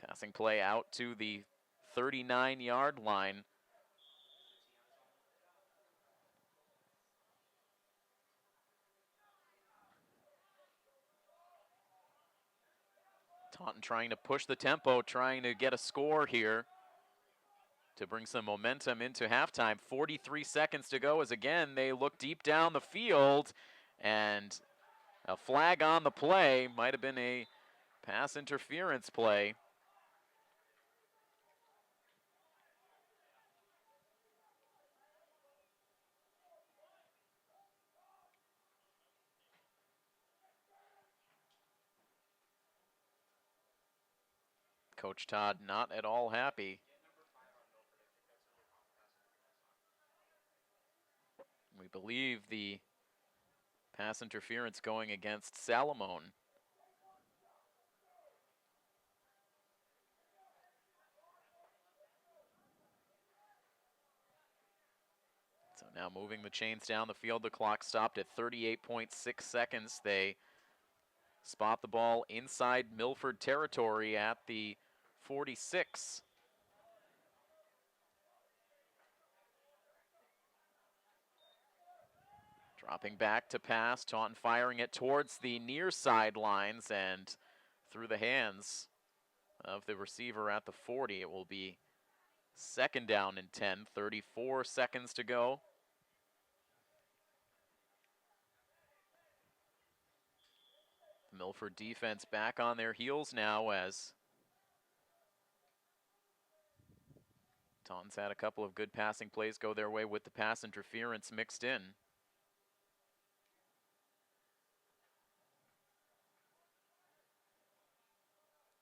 Passing play out to the 39-yard line. Taunton trying to push the tempo, trying to get a score here to bring some momentum into halftime. 43 seconds to go, as again they look deep down the field, and a flag on the play. Might have been a pass interference play. Coach Todd not at all happy. We believe the pass interference going against Salamone. So now moving the chains down the field, the clock stopped at 38.6 seconds. They spot the ball inside Milford territory at the 46. Dropping back to pass, Taunton firing it towards the near sidelines and through the hands of the receiver at the 40. It will be second down and 10, 34 seconds to go. The Milford defense back on their heels now, as Taunton's had a couple of good passing plays go their way with the pass interference mixed in.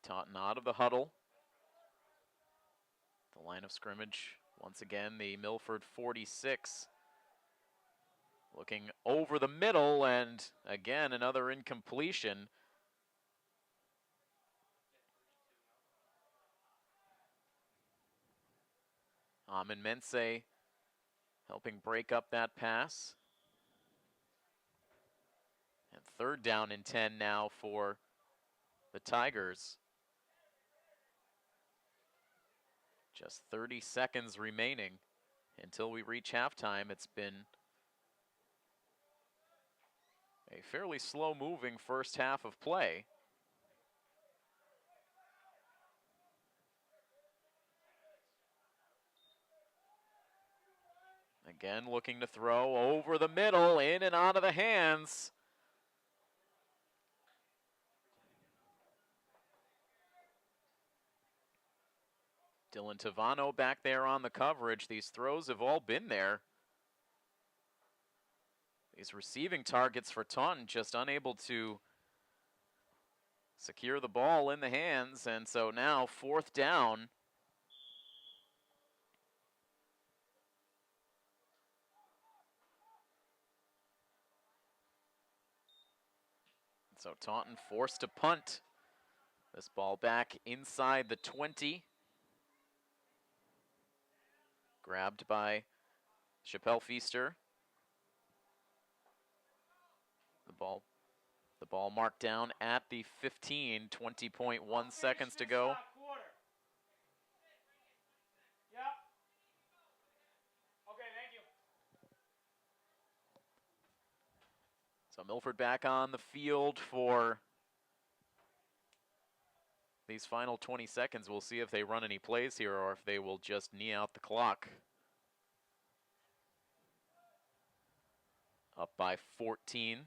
Taunton out of the huddle. The line of scrimmage, once again, the Milford 46. Looking over the middle, and again, another incompletion. Amin Menseh helping break up that pass. And third down and 10 now for the Tigers. Just 30 seconds remaining until we reach halftime. It's been a fairly slow-moving first half of play. Again, looking to throw over the middle, in and out of the hands. Dylan Tavano back there on the coverage. These throws have all been there. These receiving targets for Taunton just unable to secure the ball in the hands, and so now fourth down. So Taunton forced to punt. This ball back inside the 20. Grabbed by Chappelle Feaster. The ball marked down at the 15, 20.1 seconds to go. So Milford back on the field for these final 20 seconds. We'll see if they run any plays here or if they will just knee out the clock. Up by 14.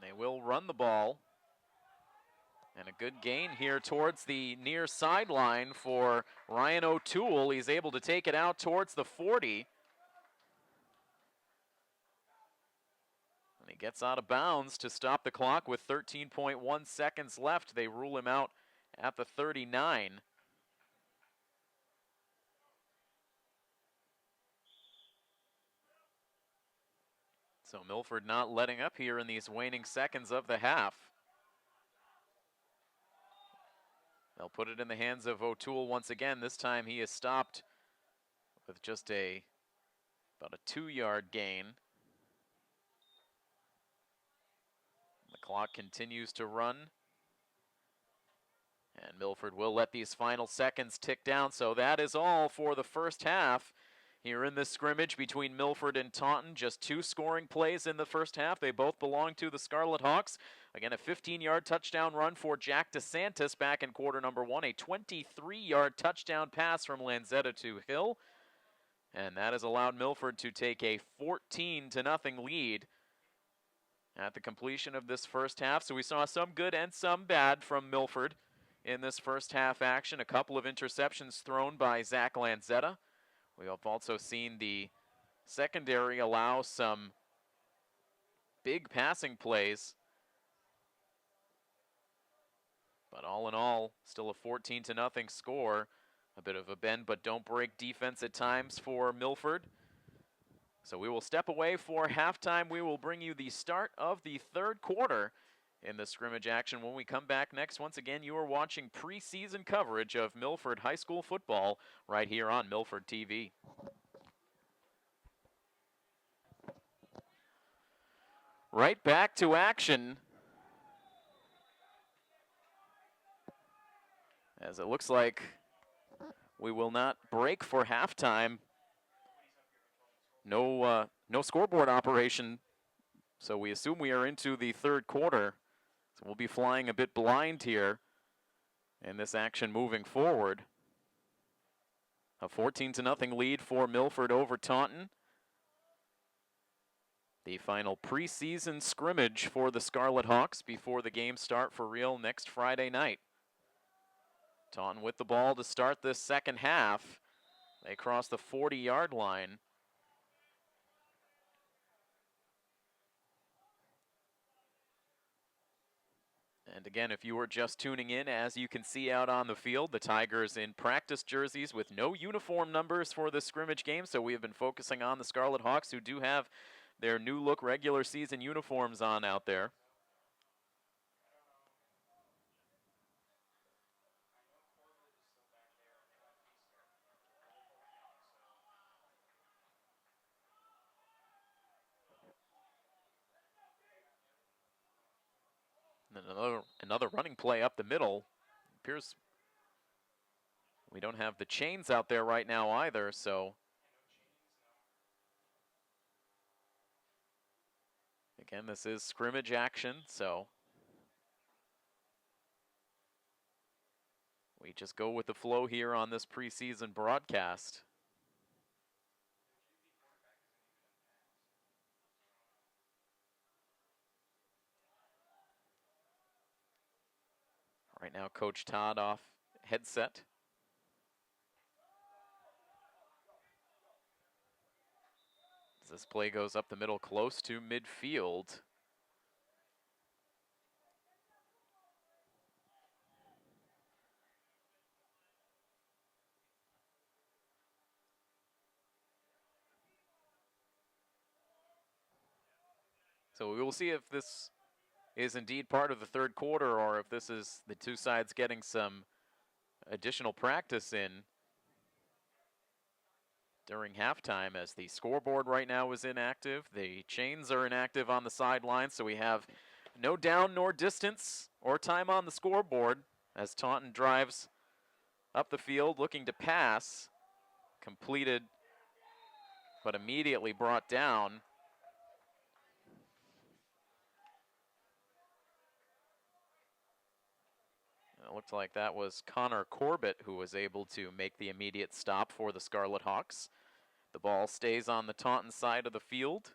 They will run the ball. And a good gain here towards the near sideline for Ryan O'Toole. He's able to take it out towards the 40. And he gets out of bounds to stop the clock with 13.1 seconds left. They rule him out at the 39. So Milford not letting up here in these waning seconds of the half. They'll put it in the hands of O'Toole once again. This time he is stopped with just about a 2-yard gain. The clock continues to run. And Milford will let these final seconds tick down. So that is all for the first half. Here in this scrimmage between Milford and Taunton, just 2 scoring plays in the first half. They both belong to the Scarlet Hawks. Again, a 15-yard touchdown run for Jack DeSantis back in quarter number 1. A 23-yard touchdown pass from Lanzetta to Hill. And that has allowed Milford to take a 14-0 lead at the completion of this first half. So we saw some good and some bad from Milford in this first half action. A couple of interceptions thrown by Zach Lanzetta. We have also seen the secondary allow some big passing plays. But all in all, still a 14-0 score. A bit of a bend but don't break defense at times for Milford. So we will step away for halftime. We will bring you the start of the third quarter in the scrimmage action. When we come back next, once again, you are watching preseason coverage of Milford High School football right here on Milford TV. Right back to action, as it looks like we will not break for halftime. No scoreboard operation, so we assume we are into the third quarter. So we'll be flying a bit blind here in this action moving forward. A 14-0 lead for Milford over Taunton. The final preseason scrimmage for the Scarlet Hawks before the games start for real next Friday night. Taunton with the ball to start this second half. They cross the 40-yard line. And again, if you were just tuning in, as you can see out on the field, the Tigers in practice jerseys with no uniform numbers for the scrimmage game. So we have been focusing on the Scarlet Hawks, who do have their new look regular season uniforms on out there. And then another running play up the middle. Appears we don't have the chains out there right now either, so. Again, this is scrimmage action, so. We just go with the flow here on this preseason broadcast. Right now, Coach Todd off headset. As this play goes up the middle close to midfield. So we will see if this is indeed part of the third quarter or if this is the two sides getting some additional practice in during halftime, as the scoreboard right now is inactive. The chains are inactive on the sideline, so we have no down nor distance or time on the scoreboard as Taunton drives up the field looking to pass. Completed, but immediately brought down. It looked like that was Connor Corbett who was able to make the immediate stop for the Scarlet Hawks. The ball stays on the Taunton side of the field.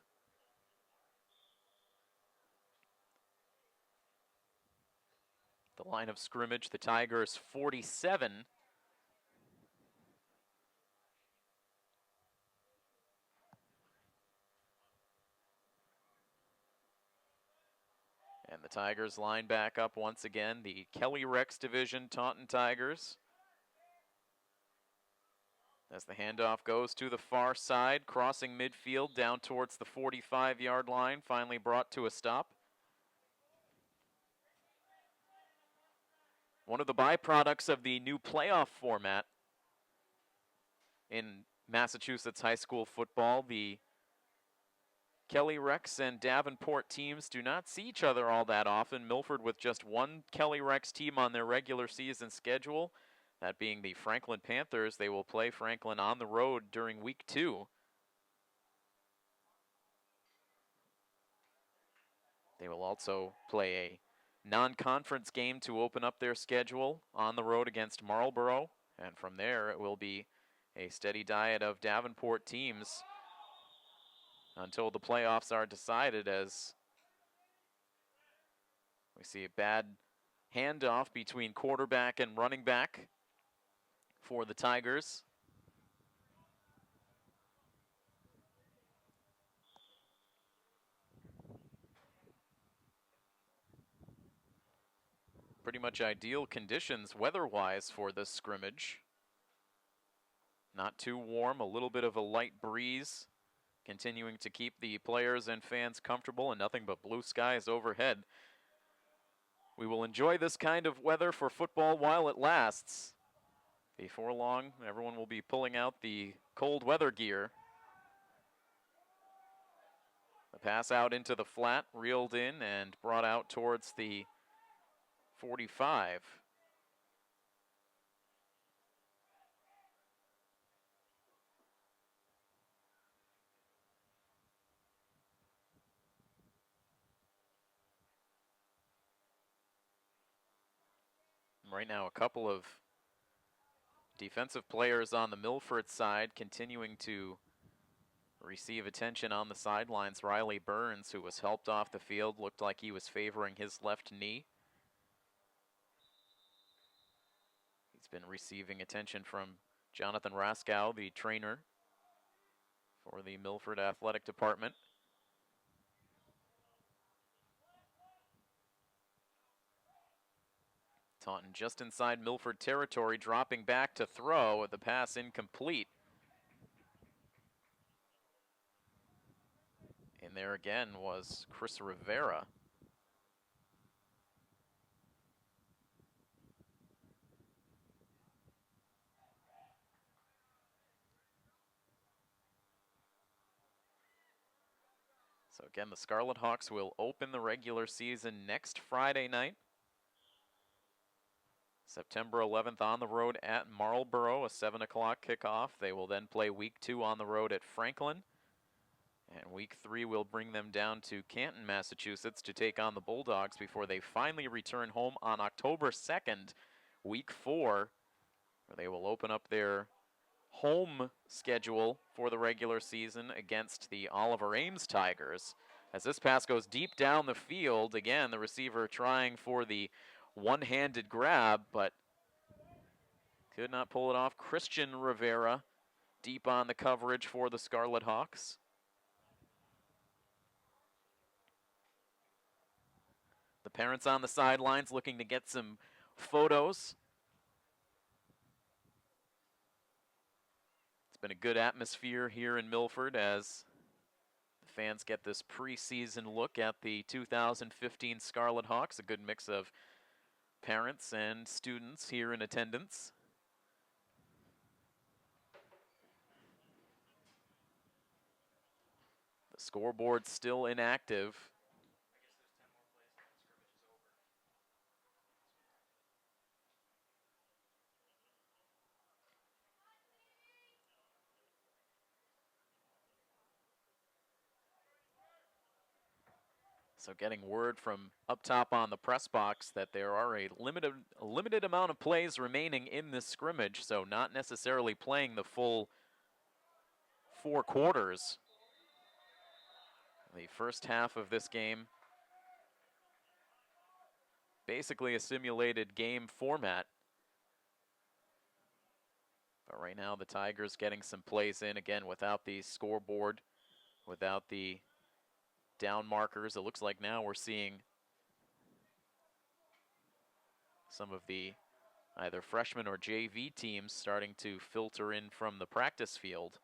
The line of scrimmage, the Tigers 47. And the Tigers line back up once again. The Kelly Rex Division Taunton Tigers. As the handoff goes to the far side, crossing midfield down towards the 45-yard line, finally brought to a stop. One of the byproducts of the new playoff format in Massachusetts high school football, the Kelly Rex and Davenport teams do not see each other all that often. Milford with just one Kelly Rex team on their regular season schedule, that being the Franklin Panthers. They will play Franklin on the road during week 2. They will also play a non-conference game to open up their schedule on the road against Marlborough. And from there, it will be a steady diet of Davenport teams until the playoffs are decided, as we see a bad handoff between quarterback and running back for the Tigers. Pretty much ideal conditions weather-wise for this scrimmage. Not too warm, a little bit of a light breeze, continuing to keep the players and fans comfortable, and nothing but blue skies overhead. We will enjoy this kind of weather for football while it lasts. Before long, everyone will be pulling out the cold weather gear. The pass out into the flat, reeled in and brought out towards the 45. Right now, a couple of defensive players on the Milford side continuing to receive attention on the sidelines. Riley Burns, who was helped off the field, looked like he was favoring his left knee. He's been receiving attention from Jonathan Raskow, the trainer for the Milford Athletic Department. Taunton just inside Milford territory, dropping back to throw with the pass incomplete. And there again was Chris Rivera. So again, the Scarlet Hawks will open the regular season next Friday night, September 11th, on the road at Marlborough, a 7 o'clock kickoff. They will then play week 2 on the road at Franklin. And week 3 will bring them down to Canton, Massachusetts to take on the Bulldogs before they finally return home on October 2nd, week 4, where they will open up their home schedule for the regular season against the Oliver Ames Tigers. As this pass goes deep down the field, again, the receiver trying for the one-handed grab, but could not pull it off. Christian Rivera deep on the coverage for the Scarlet Hawks. The parents on the sidelines looking to get some photos. It's been a good atmosphere here in Milford as the fans get this preseason look at the 2015 Scarlet Hawks. A good mix of parents and students here in attendance. The scoreboard still inactive. So getting word from up top on the press box that there are a limited amount of plays remaining in this scrimmage, so not necessarily playing the full 4 quarters. The first half of this game, basically a simulated game format. But right now the Tigers getting some plays in, again, without the scoreboard, without the down markers. It looks like now we're seeing some of the either freshman or JV teams starting to filter in from the practice field.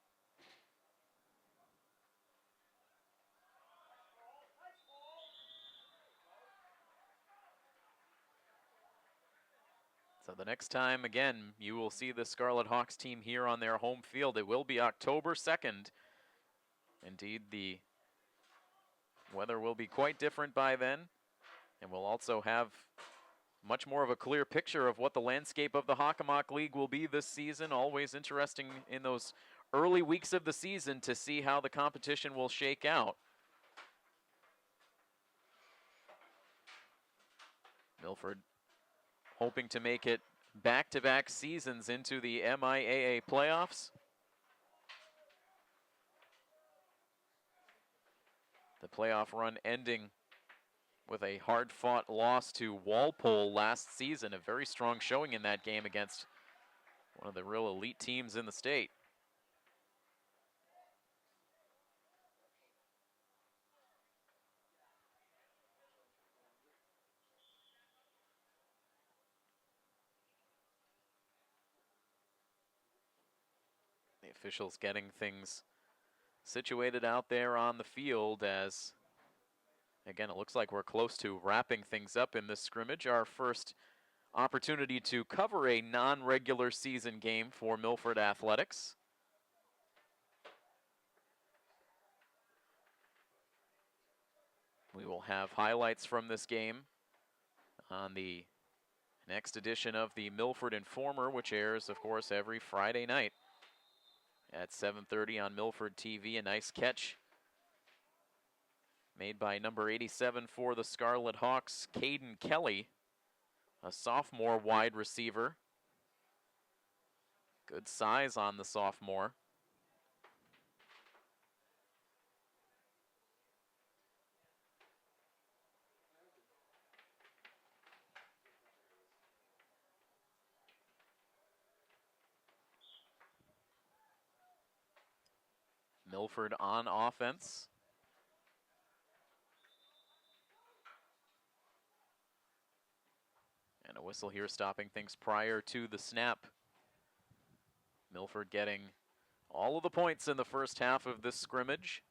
So the next time, again, you will see the Scarlet Hawks team here on their home field. It will be October 2nd. Indeed, the weather will be quite different by then, and we'll also have much more of a clear picture of what the landscape of the Hockomock League will be this season. Always interesting in those early weeks of the season to see how the competition will shake out. Milford hoping to make it back-to-back seasons into the MIAA playoffs. The playoff run ending with a hard-fought loss to Walpole last season. A very strong showing in that game against one of the real elite teams in the state. The officials getting things situated out there on the field as, again, it looks like we're close to wrapping things up in this scrimmage. Our first opportunity to cover a non-regular season game for Milford Athletics. We will have highlights from this game on the next edition of the Milford Informer, which airs, of course, every Friday night at 7:30 on Milford TV. A nice catch made by number 87 for the Scarlet Hawks, Caden Kelly, a sophomore wide receiver. Good size on the sophomore. Milford on offense. And a whistle here stopping things prior to the snap. Milford getting all of the points in the first half of this scrimmage.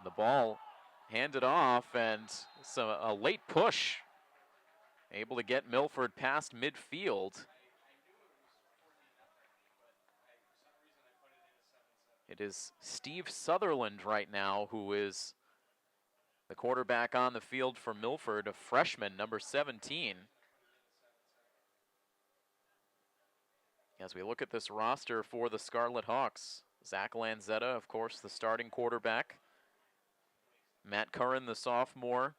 The ball handed off, and so a late push able to get Milford past midfield. It is Steve Sutherland right now who is the quarterback on the field for Milford, a freshman, number 17. As we look at this roster for the Scarlet Hawks, Zach Lanzetta, of course, the starting quarterback. Matt Curran, the sophomore,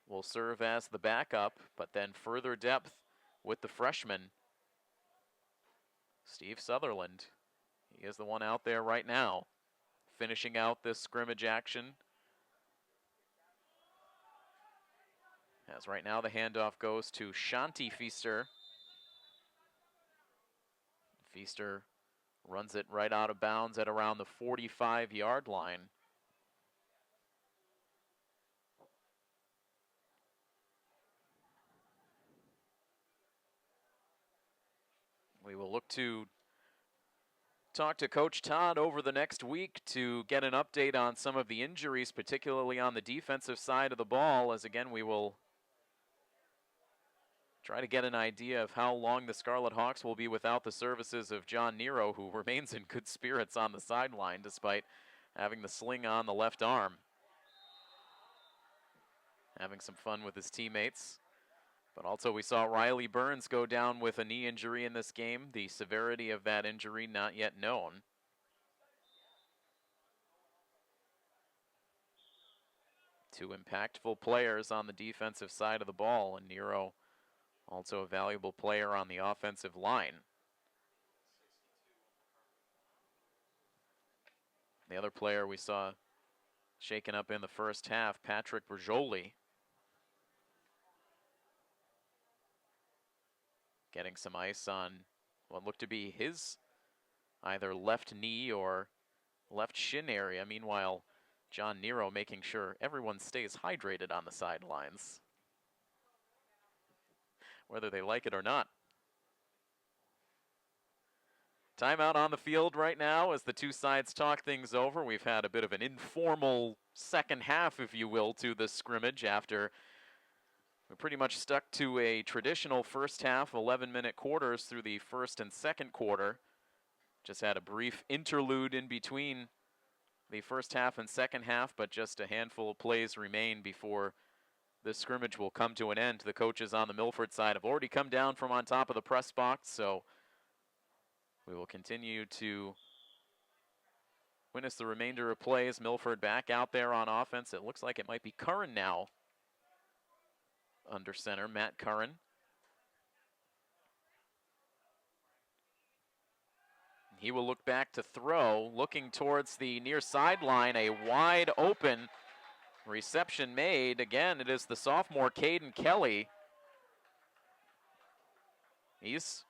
will serve as the backup, but then further depth with the freshman, Steve Sutherland. He is the one out there right now, finishing out this scrimmage action. As right now the handoff goes to Shanti Feaster. Feaster runs it right out of bounds at around the 45-yard line. We will look to talk to Coach Todd over the next week to get an update on some of the injuries, particularly on the defensive side of the ball, as again we will try to get an idea of how long the Scarlet Hawks will be without the services of John Nero, who remains in good spirits on the sideline despite having the sling on the left arm. Having some fun with his teammates. But also we saw Riley Burns go down with a knee injury in this game. The severity of that injury not yet known. Two impactful players on the defensive side of the ball, and Nero also a valuable player on the offensive line. The other player we saw shaken up in the first half, Patrick Berjoli, getting some ice on what looked to be his either left knee or left shin area. Meanwhile, John Nero making sure everyone stays hydrated on the sidelines, whether they like it or not. Timeout on the field right now as the two sides talk things over. We've had a bit of an informal second half, if you will, to the scrimmage after we pretty much stuck to a traditional first half, 11-minute quarters through the first and second quarter. Just had a brief interlude in between the first half and second half, but just a handful of plays remain before this scrimmage will come to an end. The coaches on the Milford side have already come down from on top of the press box, so we will continue to witness the remainder of plays. Milford back out there on offense. It looks like it might be Curran now under center, Matt Curran. He will look back to throw, looking towards the near sideline, a wide open reception made. Again, it is the sophomore Caden Kelly. He's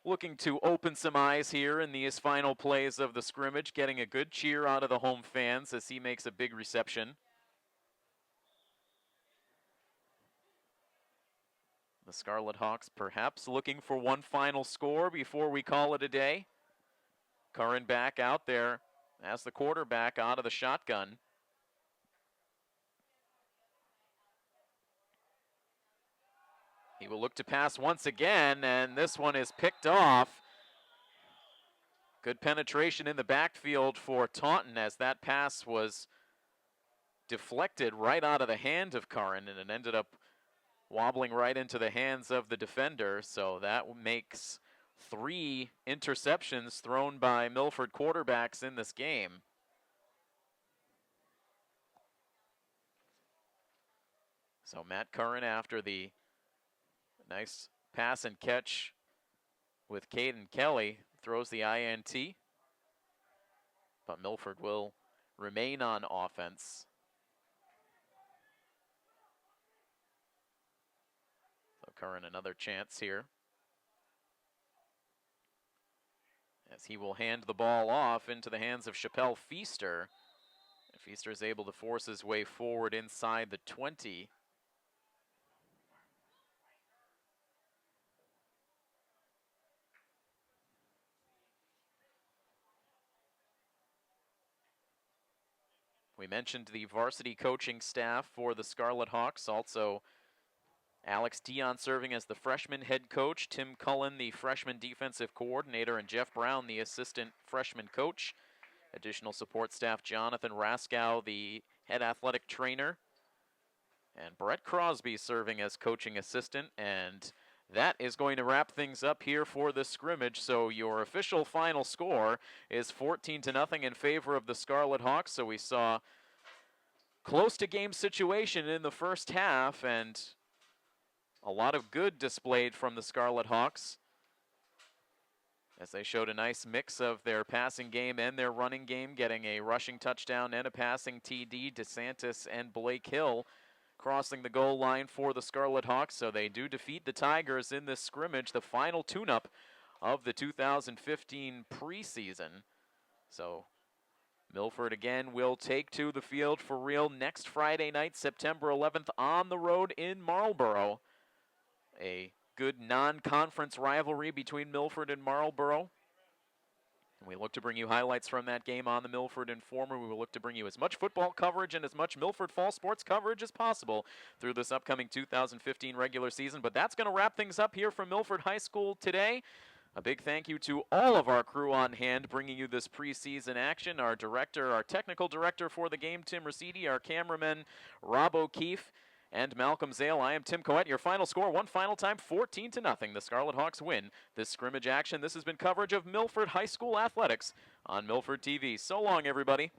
looking to open some eyes here in these final plays of the scrimmage, getting a good cheer out of the home fans as he makes a big reception. The Scarlet Hawks perhaps looking for one final score before we call it a day. Curran back out there as the quarterback out of the shotgun. He will look to pass once again, and this one is picked off. Good penetration in the backfield for Taunton as that pass was deflected right out of the hand of Curran, and it ended up wobbling right into the hands of the defender. So that makes 3 interceptions thrown by Milford quarterbacks in this game. So Matt Curran, after the nice pass and catch with Caden Kelly, throws the INT. But Milford will remain on offense. So Curran another chance here, as he will hand the ball off into the hands of Chappelle Feaster. Feaster is able to force his way forward inside the 20. We mentioned the varsity coaching staff for the Scarlet Hawks. Also, Alex Dion serving as the freshman head coach, Tim Cullen, the freshman defensive coordinator, and Jeff Brown, the assistant freshman coach. Additional support staff, Jonathan Raskow, the head athletic trainer, and Brett Crosby serving as coaching assistant. And that is going to wrap things up here for this scrimmage. So your official final score is 14-0 in favor of the Scarlet Hawks. So we saw close to game situation in the first half, and a lot of good displayed from the Scarlet Hawks, as they showed a nice mix of their passing game and their running game, getting a rushing touchdown and a passing TD. DeSantis and Blake Hill crossing the goal line for the Scarlet Hawks. So they do defeat the Tigers in this scrimmage, the final tune-up of the 2015 preseason. So Milford again will take to the field for real next Friday night, September 11th, on the road in Marlboro. A good non-conference rivalry between Milford and Marlborough. And we look to bring you highlights from that game on the Milford Informer. We will look to bring you as much football coverage and as much Milford Fall sports coverage as possible through this upcoming 2015 regular season. But that's going to wrap things up here from Milford High School today. A big thank you to all of our crew on hand bringing you this preseason action. Our director, our technical director for the game, Tim Rosidi, our cameraman, Rob O'Keefe, and Malcolm Zale. I am Tim Coette. Your final score, one final time, 14-0. The Scarlet Hawks win this scrimmage action. This has been coverage of Milford High School athletics on Milford TV. So long, everybody.